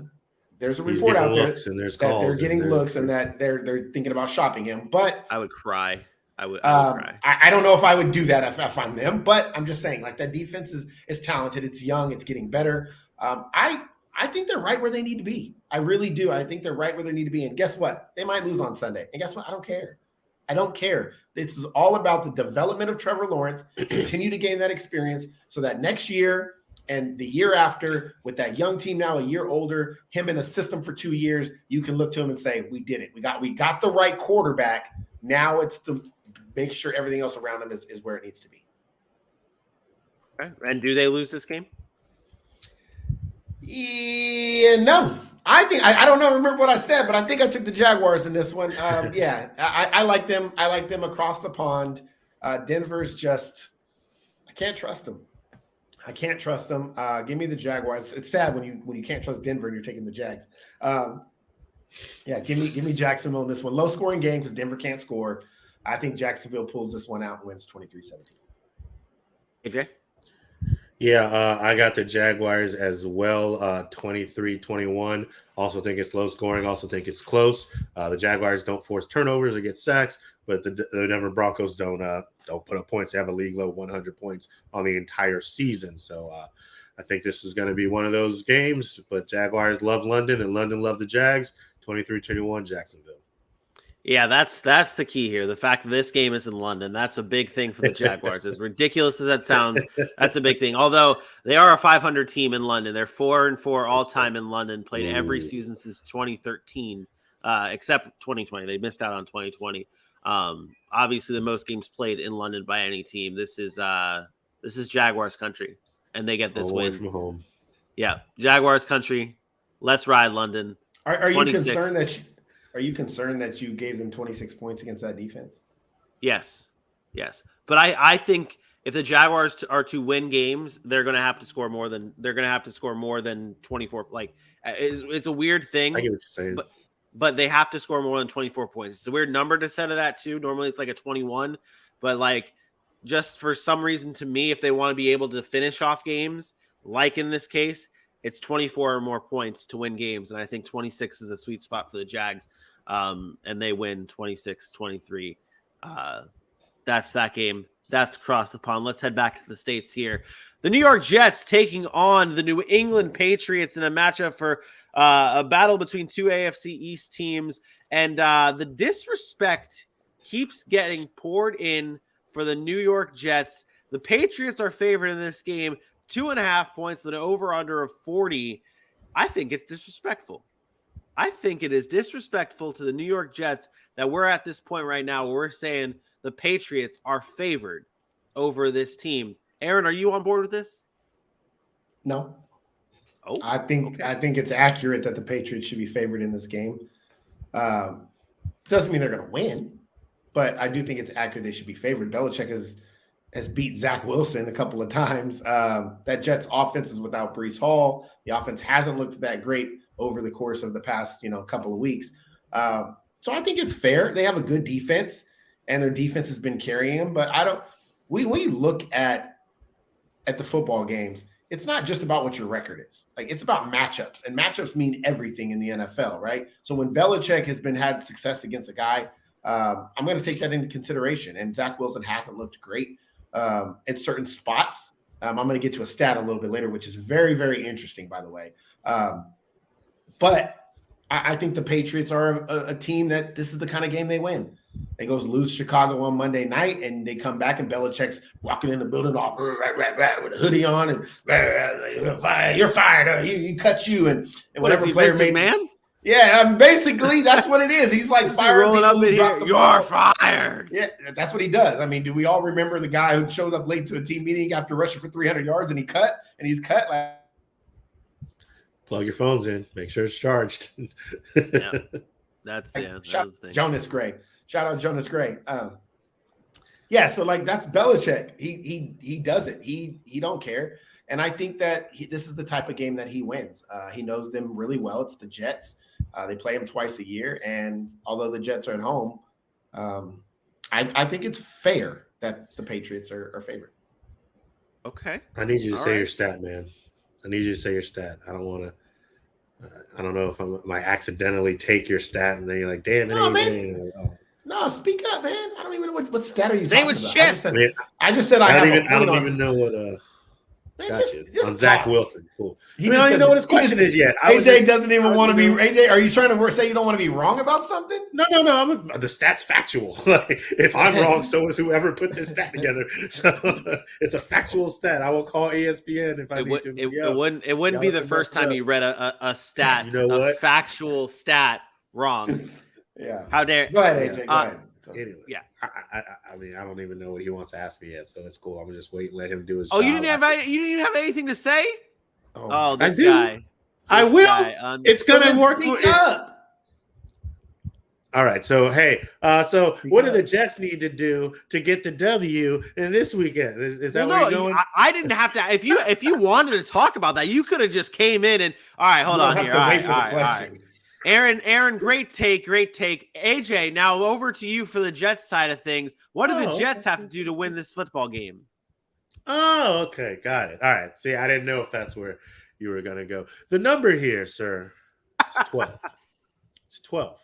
There's a report out there and there's that calls they're getting looks and that they're thinking about shopping him. But I would cry. I would cry. I don't know if I would do that if I'm them, but I'm just saying, like, that defense is talented. It's young. It's getting better. I think they're right where they need to be. I really do. I think they're right where they need to be. And guess what? They might lose on Sunday. And guess what? I don't care. I don't care. This is all about the development of Trevor Lawrence. Continue to gain that experience so that next year and the year after, with that young team now a year older, him in a system for 2 years, you can look to him and say, we did it. We got the right quarterback. Now it's to make sure everything else around him is where it needs to be. Okay. And do they lose this game? Yeah, no. I think I don't know. Remember what I said, but I think I took the Jaguars in this one. Yeah, I like them. I like them across the pond. Denver's just, I can't trust them. I can't trust them. Give me the Jaguars. It's sad when you can't trust Denver and you're taking the Jags. Yeah, give me Jacksonville in this one. Low scoring game because Denver can't score. I think Jacksonville pulls this one out and wins 23-17. AJ? Yeah, I got the Jaguars as well, 23-21. Also think it's low scoring. Also think it's close. The Jaguars don't force turnovers or get sacks, but the Denver Broncos don't put up points. They have a league low 100 points on the entire season. So I think this is going to be one of those games. But Jaguars love London, and London love the Jags. 23-21, Jacksonville. Yeah, that's the key here. The fact that this game is in London, that's a big thing for the Jaguars. As ridiculous as that sounds, that's a big thing. Although they are a 500 team in London. They're 4-4 all time in London, played every season since 2013, except 2020. They missed out on 2020. Obviously the most games played in London by any team. This is Jaguars country, and they get this win from home. Yeah, Jaguars country. Let's ride London. Are you concerned that Are you concerned that you gave them 26 points against that defense? Yes. But I think if the Jaguars are to win games, they're going to have to score more than 24. Like, it's a weird thing. I get what you're saying. But they have to score more than 24 points. It's a weird number to set it at too. Normally it's like a 21, but like, just for some reason, to me, if they want to be able to finish off games, like in this case, it's 24 or more points to win games. And I think 26 is a sweet spot for the Jags. And they win 26-23. That's that game. That's across the pond. Let's head back to the States here. The New York Jets taking on the New England Patriots in a matchup for a battle between two AFC East teams. And the disrespect keeps getting poured in for the New York Jets. The Patriots are favored in this game, 2.5 points, and an over-under of 40. I think it's disrespectful. I think it is disrespectful to the New York Jets that we're at this point right now where we're saying the Patriots are favored over this team. Aaron, are you on board with this? No. Oh, I think it's accurate that the Patriots should be favored in this game. Doesn't mean they're going to win, but I do think it's accurate they should be favored. Belichick has beat Zach Wilson a couple of times. That Jets offense is without Breece Hall. The offense hasn't looked that great over the course of the past, couple of weeks. So I think it's fair. They have a good defense, and their defense has been carrying them. But when you look at the football games, it's not just about what your record is. Like, it's about matchups, and matchups mean everything in the NFL, right? So when Belichick has had success against a guy, I'm going to take that into consideration. And Zach Wilson hasn't looked great in certain spots. I'm going to get to a stat a little bit later, which is very, very interesting, by the way. But I think the Patriots are a team that this is the kind of game they win. They go lose Chicago on Monday night, and they come back, and Belichick's walking in the building all with a hoodie on, and you're fired. You cut you, and whatever player made man. Yeah, basically that's what it is. He's like fired. Rolling up in here. You're fired. Yeah, that's what he does. I mean, do we all remember the guy who showed up late to a team meeting after rushing for 300 yards and he's cut? Like, plug your phones in. Make sure it's charged. Yeah, that's the thing. Jonas Gray. Shout out Jonas Gray. Yeah, so like that's Belichick. He does it. He don't care. And I think that this is the type of game that he wins. He knows them really well. It's the Jets. They play them twice a year. And although the Jets are at home, I think it's fair that the Patriots are favored. Okay. I need you to say your stat, man. I need you to say your stat. I don't want to. I don't know if I might accidentally take your stat and then you're like, damn it. No, man. No, speak up, man. I don't even know what stat are you Same talking with about. shit. I just said I don't even know what Man, gotcha. just On Zach talk. Wilson. Cool. I He don't even know what his question is yet. AJ doesn't even want to be. AJ, are you trying to say you don't want to be wrong about something? No. The stat's factual. Like, if I'm wrong, so is whoever put this stat together. So it's a factual stat. I will call ESPN if I need to. It wouldn't be the first time you read a stat, You know what? a factual stat wrong. Yeah. How dare? Go ahead, AJ. Go ahead. Anyway, Yeah. I mean, I don't even know what he wants to ask me yet, so it's cool. I'm gonna just wait and let him do his Oh, job. you didn't have anything to say? Oh, I this do. guy. I This will. guy, It's gonna work. Speak up. All right. So hey, what do the Jets need to do to get the W in this weekend? Is that where you're going? I didn't have to. If you wanted to talk about that, you could have just came in and all right. Hold on here. All right. Aaron, great take. AJ, now over to you for the Jets side of things. What do the Jets have to do to win this football game? Oh, okay. Got it. All right. See, I didn't know if that's where you were going to go. The number here, sir, is 12. It's 12.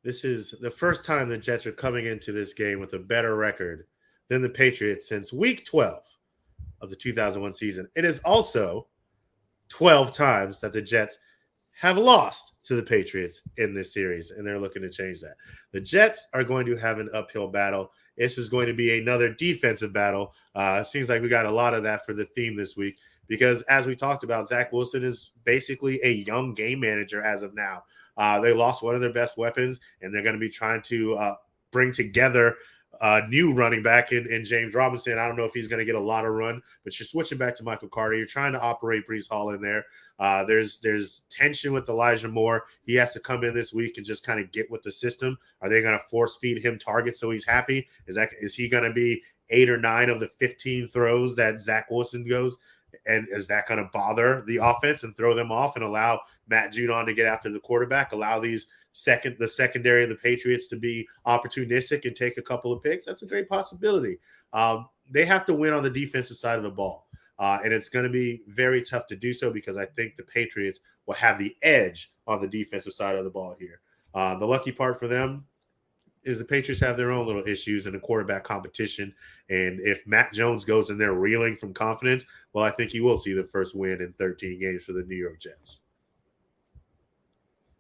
This is the first time the Jets are coming into this game with a better record than the Patriots since week 12 of the 2001 season. It is also 12 times that the Jets have lost to the Patriots in this series, and they're looking to change that. The Jets are going to have an uphill battle. This is going to be another defensive battle. It seems like we got a lot of that for the theme this week because, as we talked about, Zach Wilson is basically a young game manager as of now. They lost one of their best weapons, and they're going to be trying to bring together new running back in James Robinson. I don't know if he's going to get a lot of run, but you're switching back to Michael Carter. You're trying to operate Breece Hall in there. There's tension with Elijah Moore. He has to come in this week and just kind of get with the system. Are they going to force feed him targets so he's happy? Is he going to be 8 or 9 of the 15 throws that Zach Wilson goes? And is that going to bother the offense and throw them off and allow Matt Judon to get after the quarterback, allow the secondary of the Patriots to be opportunistic and take a couple of picks? That's a great possibility. They have to win on the defensive side of the ball. And it's going to be very tough to do so because I think the Patriots will have the edge on the defensive side of the ball here. The lucky part for them is the Patriots have their own little issues in the quarterback competition. And if Matt Jones goes in there reeling from confidence, well, I think he will see the first win in 13 games for the New York Jets.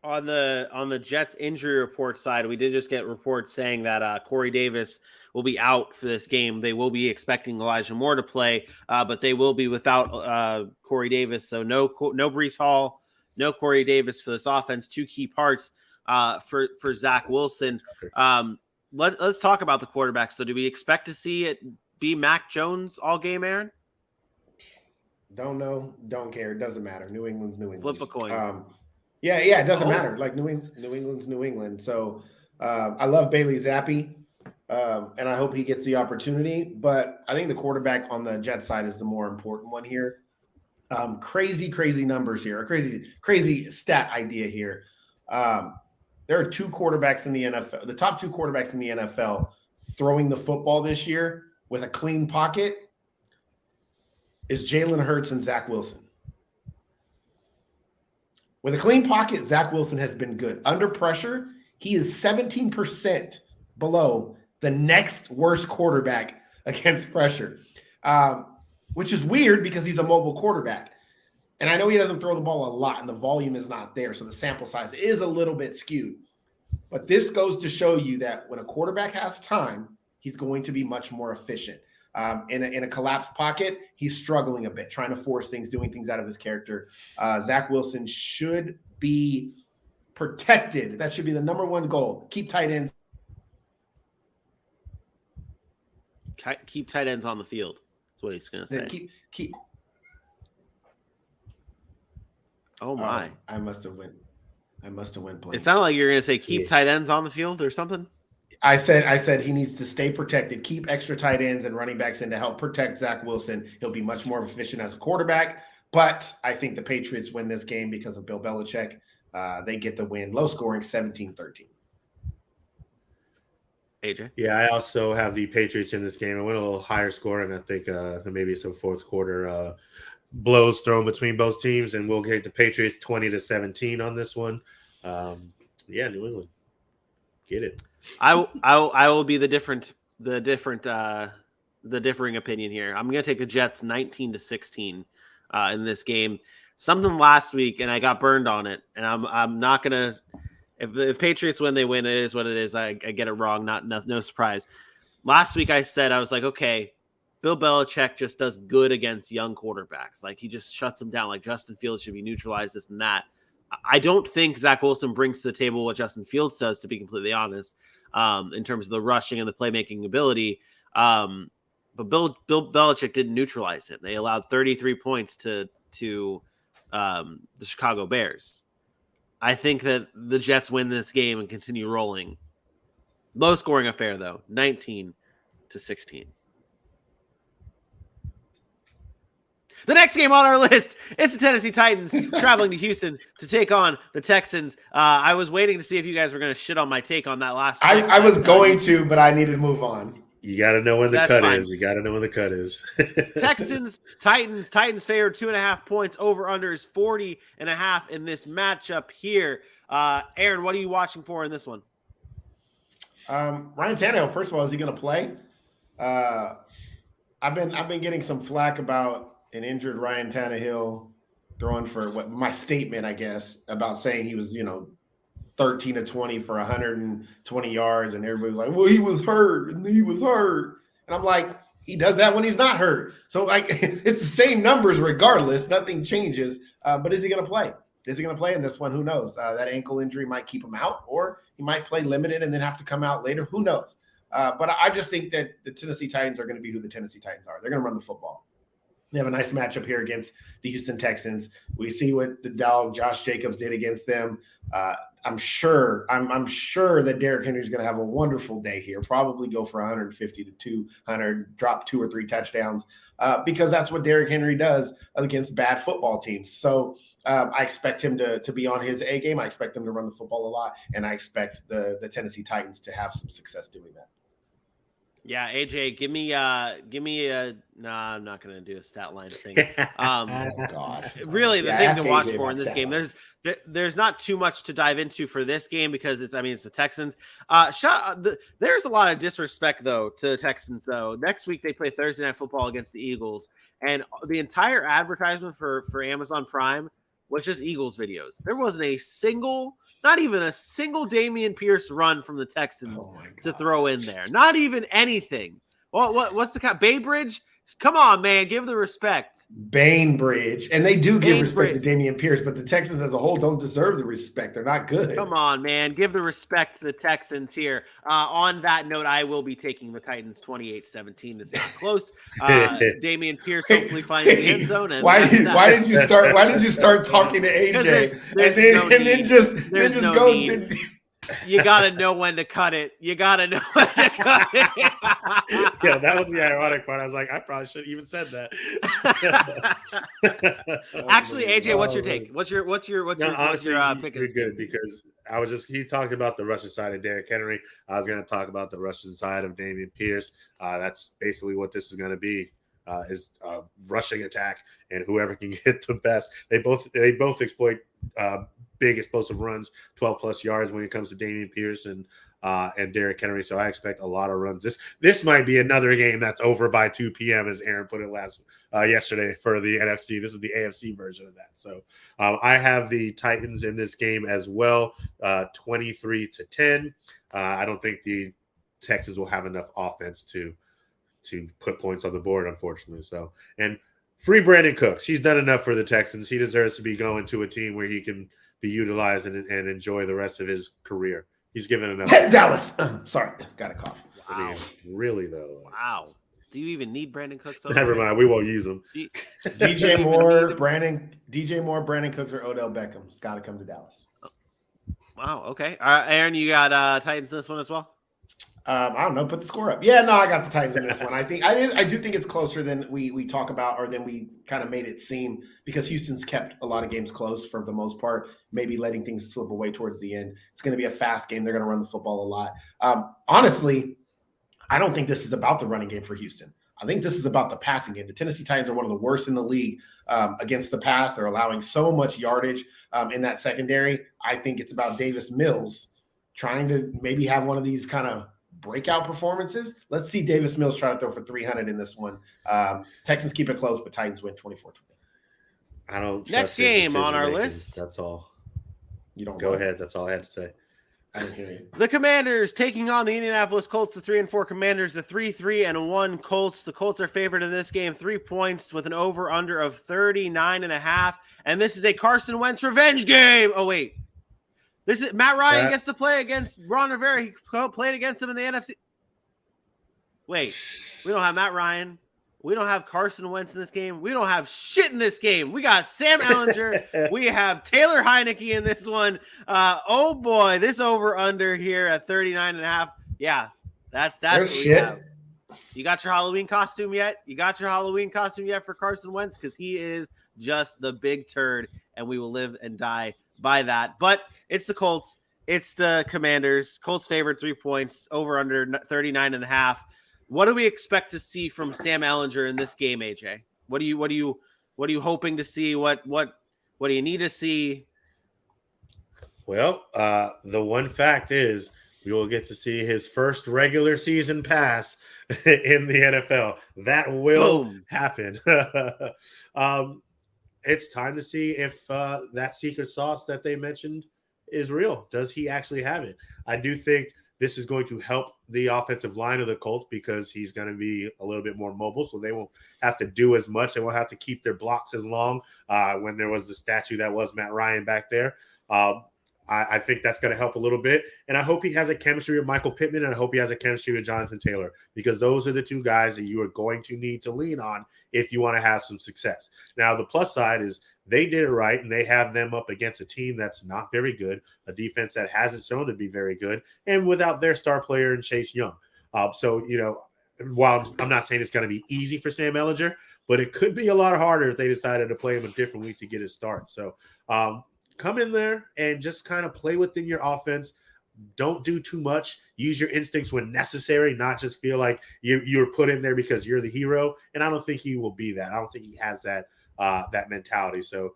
On the Jets injury report side, we did just get reports saying that Corey Davis will be out for this game. They will be expecting Elijah Moore to play, but they will be without Corey Davis. So no Breece Hall, no Corey Davis for this offense. Two key parts for Zach Wilson. Let's talk about the quarterbacks. So do we expect to see it be Mac Jones all game, Aaron? Don't know. Don't care. It doesn't matter. New England's New England. Flip a coin. Yeah, it doesn't matter. Like New England's New England. So I love Bailey Zappi, and I hope he gets the opportunity. But I think the quarterback on the Jet side is the more important one here. Crazy numbers here. A crazy stat idea here. There are two quarterbacks in the NFL, the top two quarterbacks in the NFL throwing the football this year with a clean pocket is Jalen Hurts and Zach Wilson. With a clean pocket, Zach Wilson has been good. Under pressure, he is 17% below the next worst quarterback against pressure, which is weird because he's a mobile quarterback. And I know he doesn't throw the ball a lot and the volume is not there. So the sample size is a little bit skewed. But this goes to show you that when a quarterback has time, he's going to be much more efficient. In a collapsed pocket, he's struggling a bit, trying to force things, doing things out of his character. Zach Wilson should be protected. That should be the number one goal. Keep tight ends. Keep tight ends on the field. That's what he's going to say. Keep. Oh my! I must have went blank. It sounded like you're going to say keep tight ends on the field or something. I said he needs to stay protected, keep extra tight ends and running backs in to help protect Zach Wilson. He'll be much more efficient as a quarterback. But I think the Patriots win this game because of Bill Belichick. They get the win. Low scoring, 17-13. AJ? Yeah, I also have the Patriots in this game. I went a little higher scoring. I think maybe some fourth quarter blows thrown between both teams, and we'll get the Patriots 20-17 on this one. Yeah, New England, get it. I will be the differing opinion here. I'm going to take the Jets 19-16 in this game. Something last week, and I got burned on it, and I'm not going to. If the Patriots win, they win. It is what it is. I get it wrong. No surprise. Last week I said, I was like, okay, Bill Belichick just does good against young quarterbacks. Like, he just shuts them down. Like, Justin Fields should be neutralized, this and that. I don't think Zach Wilson brings to the table what Justin Fields does, to be completely honest, in terms of the rushing and the playmaking ability. But Bill Belichick didn't neutralize him. They allowed 33 points to the Chicago Bears. I think that the Jets win this game and continue rolling. Low scoring affair, though, 19-16. The next game on our list is the Tennessee Titans traveling to Houston to take on the Texans. I was waiting to see if you guys were going to shit on my take on that last week. I was going to, but I needed to move on. You got to know when the cut is. You got to know when the cut is. Texans, Titans favored 2.5 points. Over under is 40.5 in this matchup here. Aaron, what are you watching for in this one? Ryan Tannehill, first of all, is he going to play? I've been getting some flack about an injured Ryan Tannehill throwing for what my statement, I guess, about saying he was, 13-20 for 120 yards, and everybody's like, well, he was hurt. And I'm like, he does that when he's not hurt. So, like, it's the same numbers regardless. Nothing changes. But is he going to play? Is he going to play in this one? Who knows? That ankle injury might keep him out, or he might play limited and then have to come out later. Who knows? But I just think that the Tennessee Titans are going to be who the Tennessee Titans are. They're going to run the football. They have a nice matchup here against the Houston Texans. We see what the dog Josh Jacobs did against them. I'm sure that Derrick Henry's going to have a wonderful day here. Probably go for 150 to 200, drop 2 or 3 touchdowns because that's what Derrick Henry does against bad football teams. So I expect him to be on his A game. I expect him to run the football a lot, and I expect the Tennessee Titans to have some success doing that. Yeah, AJ, give me a. No, I'm not going to do a stat line thing. Oh God! Really, the thing to watch for in this game. There's not too much to dive into for this game because it's the Texans. There's a lot of disrespect though to the Texans though. Next week they play Thursday Night Football against the Eagles, and the entire advertisement for Amazon Prime was just Eagles videos. There wasn't not even a single Dameon Pierce run from the Texans to throw in there. Not even anything. What's the count? Bainbridge? Come on, man. Give the respect. Bainbridge. And they do give respect to Dameon Pierce, but the Texans as a whole don't deserve the respect. They're not good. Come on, man. Give the respect to the Texans here. On that note, I will be taking the Titans 28-17. It's not close. Dameon Pierce hopefully finds the end zone. And why did you start talking to AJ and then just go? You got to know when to cut it. Yeah, that was the ironic part. I was like, I probably shouldn't even said that. Actually, AJ, what's your take? What's your pick? You're good because he talked about the rushing side of Derrick Henry. I was going to talk about the rushing side of Dameon Pierce. That's basically what this is going to be. Is rushing attack, and whoever can get the best. They both exploit big explosive runs, 12-plus yards when it comes to Dameon Pierce and Derrick Henry. So I expect a lot of runs. This might be another game that's over by 2 p.m., as Aaron put it yesterday for the NFC. This is the AFC version of that. So I have the Titans in this game as well, 23-10. I don't think the Texans will have enough offense to put points on the board, unfortunately. So, and free Brandon Cooks. He's done enough for the Texans. He deserves to be going to a team where he can be utilized and enjoy the rest of his career. He's given enough. Dallas. Sorry, got a cough. Wow. I mean, really, though. Wow. Do you even need Brandon Cooks? Never mind. We won't use him. DJ Moore, Brandon Cooks, or Odell Beckham's got to come to Dallas. Wow. Okay. Aaron, you got Titans in this one as well? I don't know. Put the score up. Yeah, no, I got the Titans in this one. I do think it's closer than we talk about, or than we kind of made it seem, because Houston's kept a lot of games close for the most part, maybe letting things slip away towards the end. It's going to be a fast game. They're going to run the football a lot. Honestly, I don't think this is about the running game for Houston. I think this is about the passing game. The Tennessee Titans are one of the worst in the league against the pass. They're allowing so much yardage in that secondary. I think it's about Davis Mills trying to maybe have one of these kind of breakout performances. Let's see Davis Mills try to throw for 300 in this one. Texans keep it close, but Titans win 24-20. I don't. Next game on our list. That's all. You don't go ahead. That's all I had to say. I didn't hear you. The Commanders taking on the Indianapolis Colts, the 3-4 Commanders, the 3-1 Colts. The Colts are favored in this game, 3 points with an over-under of 39.5. And this is a Carson Wentz revenge game. Oh, wait. This is Matt Ryan gets to play against Ron Rivera. He played against him in the NFC. Wait, we don't have Matt Ryan. We don't have Carson Wentz in this game. We don't have shit in this game. We got Sam Ehlinger. We have Taylor Heineke in this one. Oh boy, this over under here at 39.5. Yeah, that's what we have. You got your Halloween costume yet? You got your Halloween costume yet for Carson Wentz? Because he is just the big turd, and we will live and die by that. But it's the Colts. It's the Commanders. Colts favored 3 points, over under 39.5. What do we expect to see from Sam Ehlinger in this game, AJ? What are you hoping to see? What do you need to see? Well, the one fact is we will get to see his first regular season pass in the NFL. That will happen. It's time to see if that secret sauce that they mentioned is real. Does he actually have it? I do think this is going to help the offensive line of the Colts because he's going to be a little bit more mobile, so they won't have to do as much. They won't have to keep their blocks as long when there was the statue that was Matt Ryan back there. I think that's going to help a little bit. And I hope he has a chemistry with Michael Pittman, and I hope he has a chemistry with Jonathan Taylor, because those are the two guys that you are going to need to lean on if you want to have some success. Now, the plus side is they did it right, and they have them up against a team that's not very good, a defense that hasn't shown to be very good, and without their star player in Chase Young. So, while I'm not saying it's going to be easy for Sam Ehlinger, but it could be a lot harder if they decided to play him a different week to get his start. So, come in there and just kind of play within your offense. Don't do too much. Use your instincts when necessary, not just feel like you're put in there because you're the hero. And I don't think he will be that. I don't think he has that mentality. So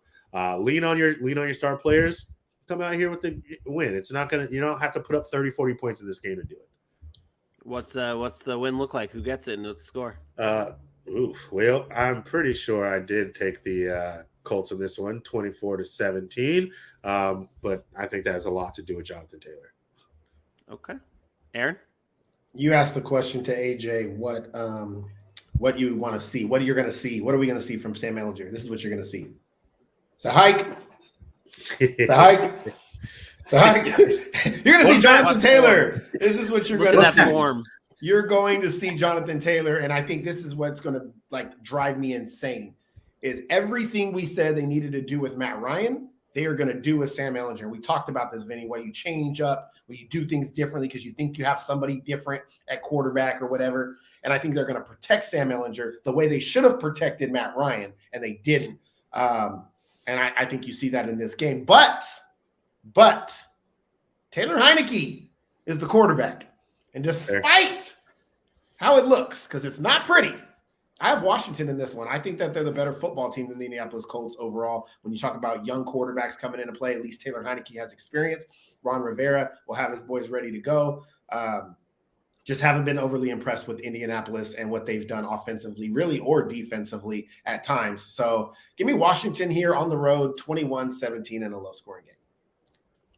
lean on your star players. Come out here with the win. It's not gonna. You don't have to put up 30, 40 points in this game to do it. What's the win look like? Who gets it and what's the score? Well, I'm pretty sure I did take the Colts in this one, 24-17. But I think that has a lot to do with Jonathan Taylor. Okay. Aaron? You asked the question to AJ, what you want to see. What you're going to see. What are we going to see from Sam Ehlinger? This is what you're going to see. It's a hike. It's a hike. It's a hike. You're going to see Jonathan Taylor. This is what you're going to see. Form. You're going to see Jonathan Taylor, and I think this is what's going to drive me insane. Is everything we said they needed to do with Matt Ryan, they are going to do with Sam Ehlinger. We talked about this, Vinny, where you change up, where you do things differently because you think you have somebody different at quarterback or whatever. And I think they're going to protect Sam Ehlinger the way they should have protected Matt Ryan, and they didn't. And I think you see that in this game. But Taylor Heineke is the quarterback. And despite how it looks, because it's not pretty, I have Washington in this one. I think that they're the better football team than the Indianapolis Colts overall. When you talk about young quarterbacks coming into play, at least Taylor Heineke has experience. Ron Rivera will have his boys ready to go. Just haven't been overly impressed with Indianapolis and what they've done offensively, really, or defensively at times. So give me Washington here on the road, 21-17 in a low-scoring game.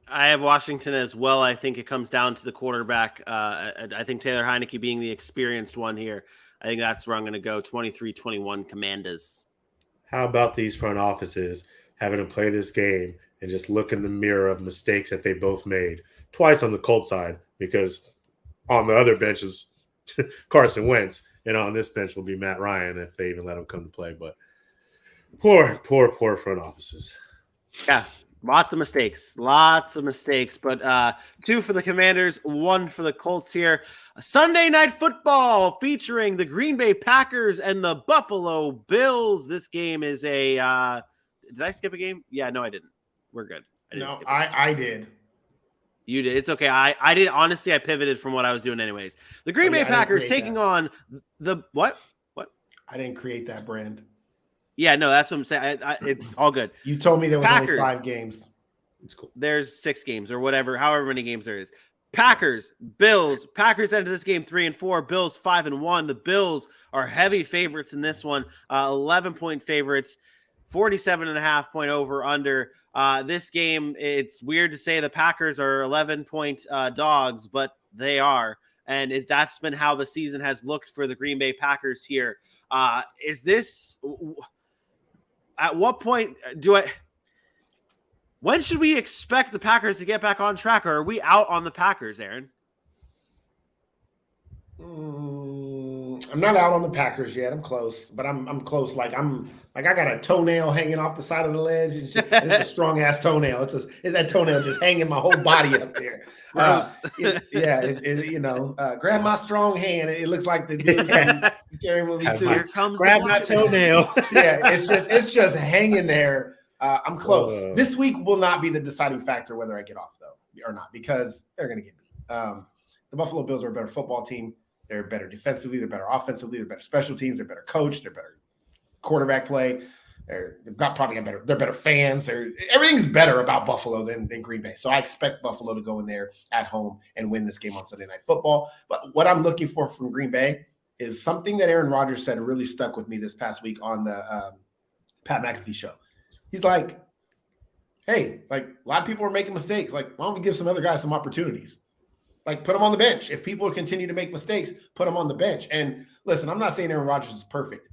I have Washington as well. I think it comes down to the quarterback. I think Taylor Heineke being the experienced one here. I think that's where I'm going to go, 23-21 Commanders. How about these front offices having to play this game and just look in the mirror of mistakes that they both made twice on the Colts side, because on the other bench is Carson Wentz, and on this bench will be Matt Ryan if they even let him come to play. But poor front offices. Yeah, lots of mistakes. But 2 for the Commanders, 1 for the Colts here. Sunday Night Football featuring the Green Bay Packers and the Buffalo Bills. This game is a did I skip a game? Yeah, no, I didn't. We're good. I did. You did. It's okay. I did. Honestly, I pivoted from what I was doing anyways. The Green Bay Packers taking on the what? I didn't create that brand. Yeah, no, that's what I'm saying. It's all good. You told me there was Packers, only 5 games. It's cool. There's 6 games or whatever, however many games there is. Packers, Bills. Packers entered this game 3-4. Bills 5-1. The Bills are heavy favorites in this one. 11-point favorites. 47.5 point over under. This game, it's weird to say the Packers are 11-point dogs, but they are. And that's been how the season has looked for the Green Bay Packers here. Is this – at what point when should we expect the Packers to get back on track, or are we out on the Packers, Aaron? I'm not out on the Packers yet. I'm close, but I'm close. I got a toenail hanging off the side of the ledge. It's a strong ass toenail. It's that toenail just hanging my whole body up there. Grab my strong hand. It looks like the scary movie too. Here comes grab my toenail. Yeah, it's just hanging there. I'm close. This week will not be the deciding factor whether I get off though or not, because they're going to get beat. The Buffalo Bills are a better football team. They're better defensively. They're better offensively. They're better special teams. They're better coached. They're better quarterback play. They're better fans. Everything's better about Buffalo than Green Bay. So I expect Buffalo to go in there at home and win this game on Sunday Night Football. But what I'm looking for from Green Bay is something that Aaron Rodgers said really stuck with me this past week on the Pat McAfee show. He's like, hey, a lot of people are making mistakes. Why don't we give some other guys some opportunities? Put them on the bench. If people continue to make mistakes, put them on the bench. And listen, I'm not saying Aaron Rodgers is perfect,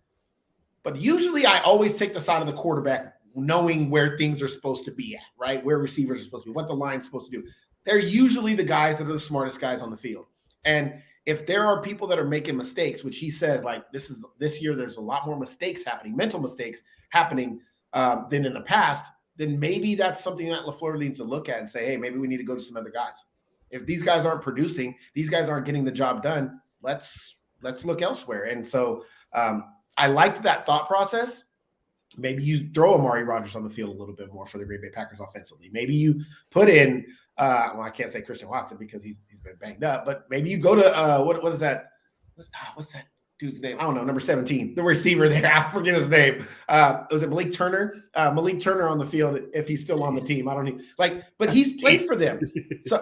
but usually I always take the side of the quarterback knowing where things are supposed to be at, right? Where receivers are supposed to be, what the line's supposed to do. They're usually the guys that are the smartest guys on the field. And if there are people that are making mistakes, which he says, this year, there's a lot more mistakes happening, mental mistakes happening than in the past, then maybe that's something that LaFleur needs to look at and say, hey, maybe we need to go to some other guys. If these guys aren't producing, these guys aren't getting the job done, let's look elsewhere. And so I liked that thought process. Maybe you throw Amari Rodgers on the field a little bit more for the Green Bay Packers offensively. Maybe you put in I can't say Christian Watson because he's been banged up, but maybe you go to what is that? What's that dude's name? I don't know, number 17, the receiver there. I forget his name. Was it Malik Turner? Malik Turner on the field if he's still on the team. I don't need but he's played for them. So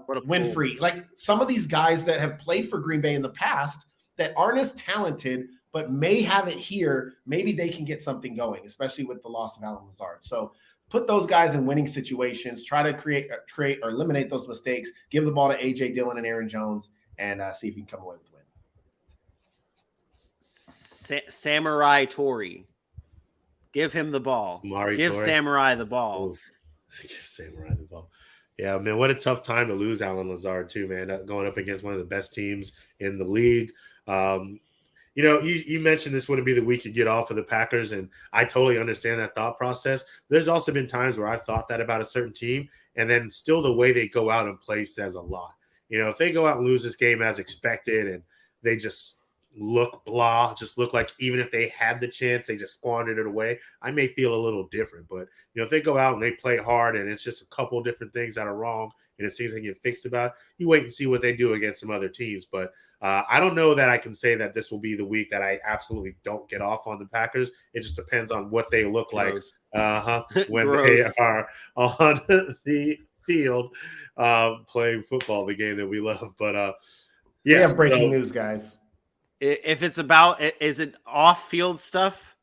Winfrey. Some of these guys that have played for Green Bay in the past that aren't as talented but may have it here, maybe they can get something going, especially with the loss of Allen Lazard. So put those guys in winning situations, try to create or eliminate those mistakes, give the ball to A.J. Dillon and Aaron Jones, and see if you can come away with the win. Samurai Tory. Give him the ball. Give Samurai the ball. Give Samurai the ball. Yeah, man, what a tough time to lose Allen Lazard, too, man, going up against one of the best teams in the league. You mentioned this wouldn't be the week you get off of the Packers, and I totally understand that thought process. There's also been times where I thought that about a certain team, and then still the way they go out and play says a lot. If they go out and lose this game as expected and they just look blah, just look like even if they had the chance, they just squandered it away, I may feel a little different. But, if they go out and they play hard and it's just a couple different things that are wrong and it seems like get fixed about, you wait and see what they do against some other teams. But I don't know that I can say that this will be the week that I absolutely don't get off on the Packers. It just depends on what they look like when they are on the field playing football, the game that we love. But we have breaking news, guys. If it's about, is it off-field stuff?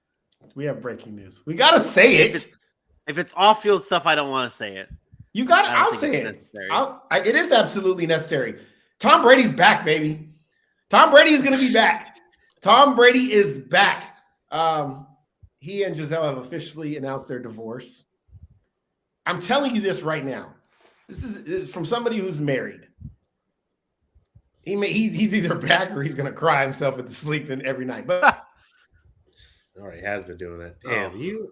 We have breaking news. We gotta say it. If it's off-field stuff, I don't want to say it. You got it. I'll say it. It is absolutely necessary. Tom Brady's back, baby. Tom Brady is going to be back. Tom Brady is back. He and Giselle have officially announced their divorce. I'm telling you this right now. This is from somebody who's married. He's either back or he's going to cry himself into sleep every night. But already has been doing that. Damn, you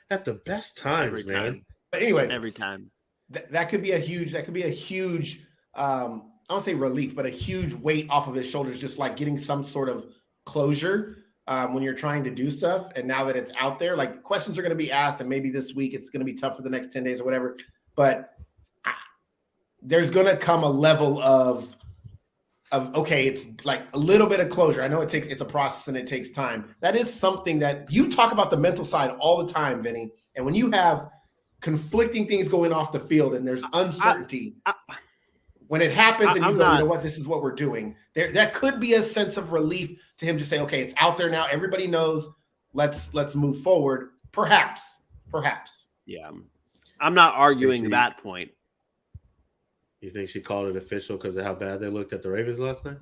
at the best times, man. But anyways, every time that could be a huge. I don't say relief, but a huge weight off of his shoulders, just like getting some sort of closure when you're trying to do stuff. And now that it's out there, like questions are going to be asked, and maybe this week it's going to be tough for the next 10 days or whatever. But there's going to come a level of okay, it's like a little bit of closure. I know it's a process and it takes time. That is something that you talk about the mental side all the time, Vinny. And when you have conflicting things going off the field and there's uncertainty. When it happens and you go, you know what, this is what we're doing. That could be a sense of relief to him to say, okay, it's out there now. Everybody knows. Let's move forward. Perhaps. Yeah. I'm not arguing that point. You think she called it official because of how bad they looked at the Ravens last night?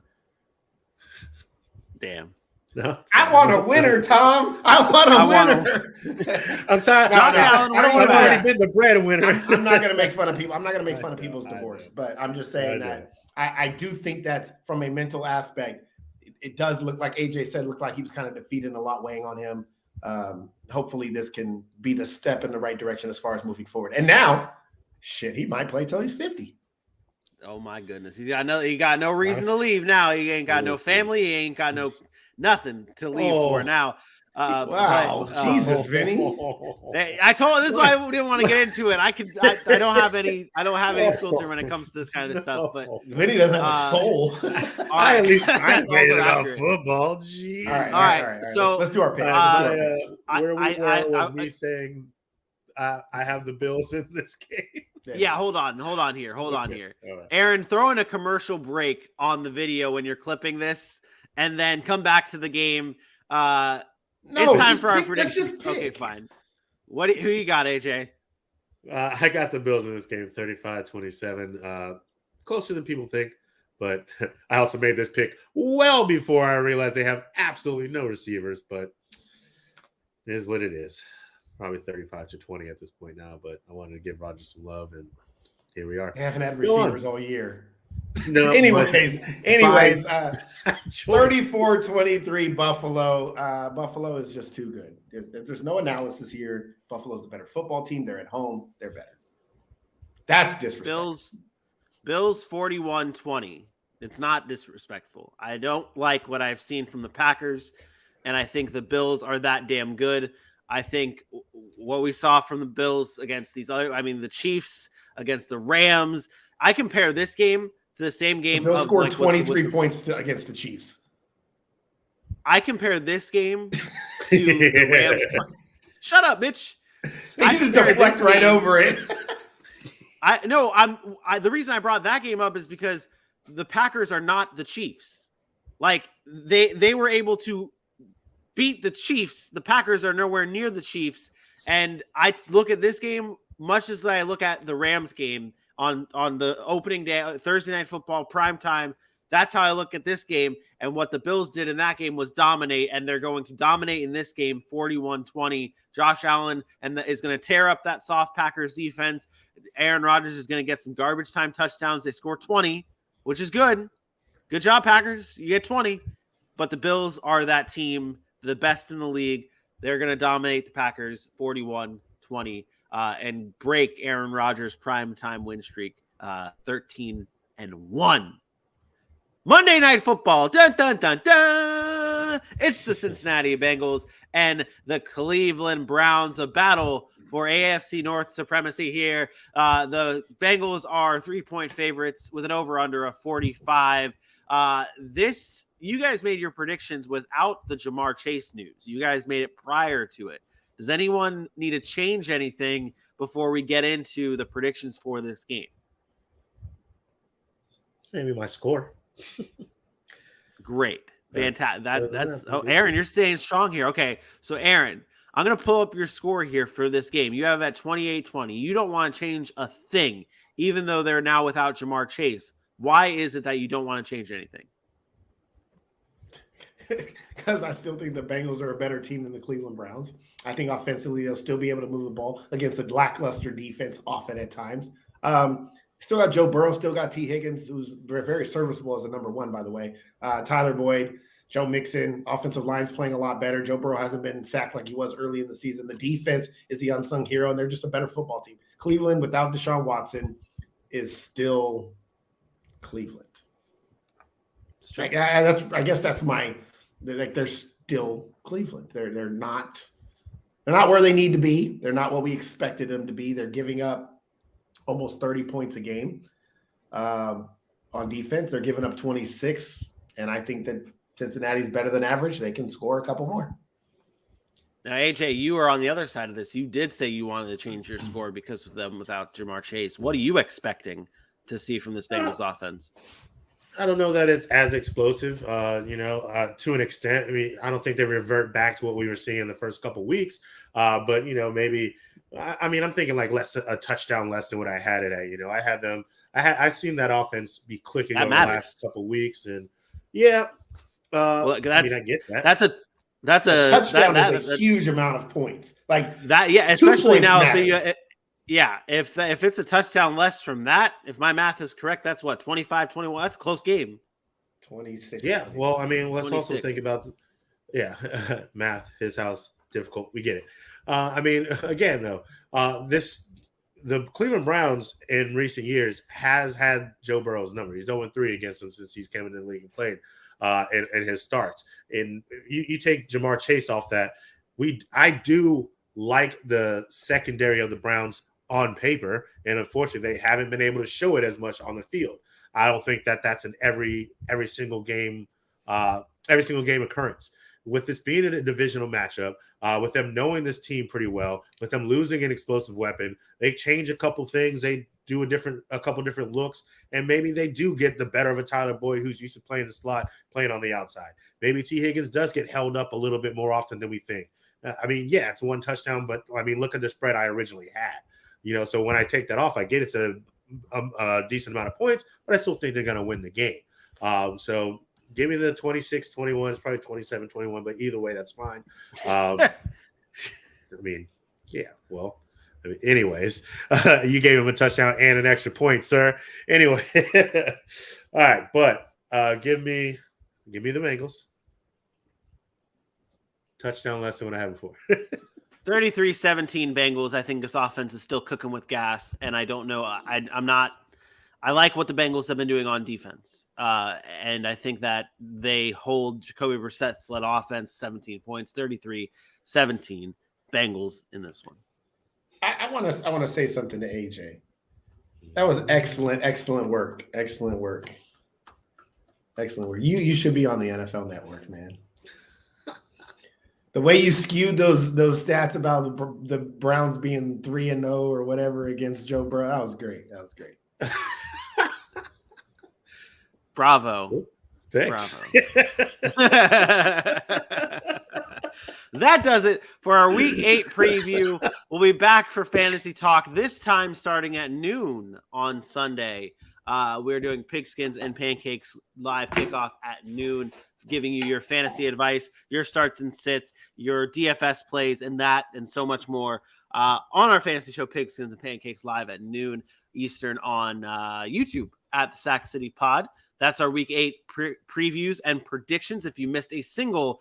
Damn. No, I want a winner, Tom. I want a winner. I'm tired. I don't want to already been the breadwinner. I'm not going to make fun of people. I'm not going to make fun of people's divorce, but I'm just saying that I do think that from a mental aspect, it does look like AJ said, looked like he was kind of defeated and a lot weighing on him. Hopefully this can be the step in the right direction as far as moving forward. And now, he might play till he's 50. Oh my goodness. He got no reason to leave now. He ain't got no family. He ain't got nothing to leave for now. Wow, Jesus, Vinny. I told this is why I didn't want to get into it. I don't have any filter when it comes to this kind of stuff. But Vinny doesn't have a soul. I at least I'm thinking about football. Jeez. All right. So let's do our pick. Where we were was me saying I have the Bills in this game. Yeah, hold on here. Right. Aaron, throw in a commercial break on the video when you're clipping this, and then come back to the game. It's time for our predictions. Okay, fine. Who you got, AJ? I got the Bills in this game, 35-27. Closer than people think, but I also made this pick well before I realized they have absolutely no receivers, but it is what it is. Probably 35-20 at this point now, but I wanted to give Rodgers some love, and here we are. They haven't had receivers all year. No. Anyways, 34-23 Buffalo. Buffalo is just too good. There's no analysis here. Buffalo's the better football team. They're at home. They're better. That's disrespectful. Bills 41-20. It's not disrespectful. I don't like what I've seen from the Packers, and I think the Bills are that damn good. I think what we saw from the Bills against the Chiefs against the Rams, I compare this game to the same game. The Bills scored 23 points against the Chiefs. I compare this game to the Rams. Shut up, bitch. I just deflect right over it. The reason I brought that game up is because the Packers are not the Chiefs. Like they were able to beat the Chiefs. The Packers are nowhere near the Chiefs. And I look at this game much as I look at the Rams game on the opening day, Thursday Night Football, prime time. That's how I look at this game. And what the Bills did in that game was dominate, and they're going to dominate in this game 41-20. Josh Allen is going to tear up that soft Packers defense. Aaron Rodgers is going to get some garbage time touchdowns. They score 20, which is good. Good job, Packers. You get 20. But the Bills are that team, the best in the league. They're going to dominate the Packers 41-20 and break Aaron Rodgers' primetime win streak 13-1. Monday Night Football. Dun, dun, dun, dun. It's the Cincinnati Bengals and the Cleveland Browns, a battle for AFC North supremacy here. The Bengals are 3-point favorites with an over-under of 45. You guys made your predictions without the Jamar Chase news. You guys made it prior to it. Does anyone need to change anything before we get into the predictions for this game? Maybe my score. Great. Fantastic. Aaron, you're staying strong here. Okay. So Aaron, I'm going to pull up your score here for this game. You have at 28-20. You don't want to change a thing, even though they're now without Jamar Chase. Why is it that you don't want to change anything? Because I still think the Bengals are a better team than the Cleveland Browns. I think offensively they'll still be able to move the ball against a lackluster defense often at times. Still got Joe Burrow, still got T. Higgins, who's very serviceable as a number one, by the way. Tyler Boyd, Joe Mixon, offensive line's playing a lot better. Joe Burrow hasn't been sacked like he was early in the season. The defense is the unsung hero, and they're just a better football team. Cleveland, without Deshaun Watson, is still Cleveland. I guess that's my they're still Cleveland. They're not where they need to be. They're not what we expected them to be. They're giving up almost 30 points a game on defense. They're giving up 26, and I think that Cincinnati's better than average. They can score a couple more. Now, AJ, you are on the other side of this. You did say you wanted to change your score because of them without Jamar Chase. What are you expecting to see from this Bengals offense? I don't know that it's as explosive, to an extent. I mean, I don't think they revert back to what we were seeing in the first couple weeks. But, maybe – I'm thinking like a touchdown less than what I had it at. I've seen that offense be clicking over the last couple weeks. And, I get that. That's a touchdown is a huge amount of points. Like that, yeah, especially now if it's a touchdown less from that, if my math is correct, that's what, 25-21. That's a close game. 26. Yeah. Well, let's 26. also think about math, his house, difficult. We get it. Again though, the Cleveland Browns in recent years has had Joe Burrow's number. He's 0-3 against him since he's come into the league and played in his starts. And you take Jamar Chase off that. I do like the secondary of the Browns on paper, and unfortunately, they haven't been able to show it as much on the field. I don't think that's an every single game occurrence. With this being a divisional matchup, with them knowing this team pretty well, with them losing an explosive weapon, they change a couple things. They do a couple different looks, and maybe they do get the better of a Tyler Boyd who's used to playing the slot, playing on the outside. Maybe T. Higgins does get held up a little bit more often than we think. It's one touchdown, but look at the spread I originally had. So when I take that off, I get it's a decent amount of points, but I still think they're going to win the game. So give me the 26-21. It's probably 27-21, but either way, that's fine. Anyways, you gave him a touchdown and an extra point, sir. Anyway, all right, but give me the Bengals. Touchdown less than what I had before. 33-17 Bengals. I think this offense is still cooking with gas, and I don't know. I like what the Bengals have been doing on defense, and I think that they hold Jacoby Brissett's led offense 17 points, 33-17 Bengals in this one. I want to say something to AJ. That was excellent work. Excellent work. You should be on the NFL Network, man. The way you skewed those stats about the Browns being 3-0 or whatever against Joe Burrow, that was great. Bravo. Thanks. Bravo. That does it for our Week 8 preview. We'll be back for Fantasy Talk, this time starting at noon on Sunday. We're doing Pigskins and Pancakes live kickoff at noon, giving you your fantasy advice, your starts and sits, your DFS plays, and that and so much more on our fantasy show, Pigskins and Pancakes, live at noon Eastern on YouTube at the Sac City Pod. That's our Week 8 previews and predictions. If you missed a single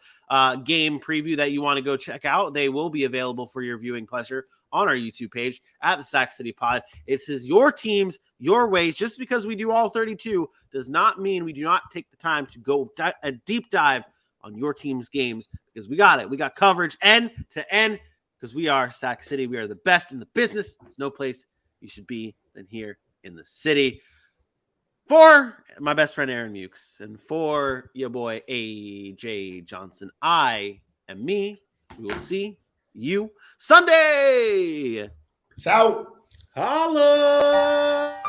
game preview that you want to go check out, they will be available for your viewing pleasure on our YouTube page at the Sac City Pod. It says your teams, your ways. Just because we do all 32 does not mean we do not take the time to go a deep dive on your team's games because we got it. We got coverage end to end because we are Sac City. We are the best in the business. There's no place you should be than here in the city. For my best friend Aaron Mukes and for your boy AJ Johnson, I am me. We will see you Sunday. It's out. Holla!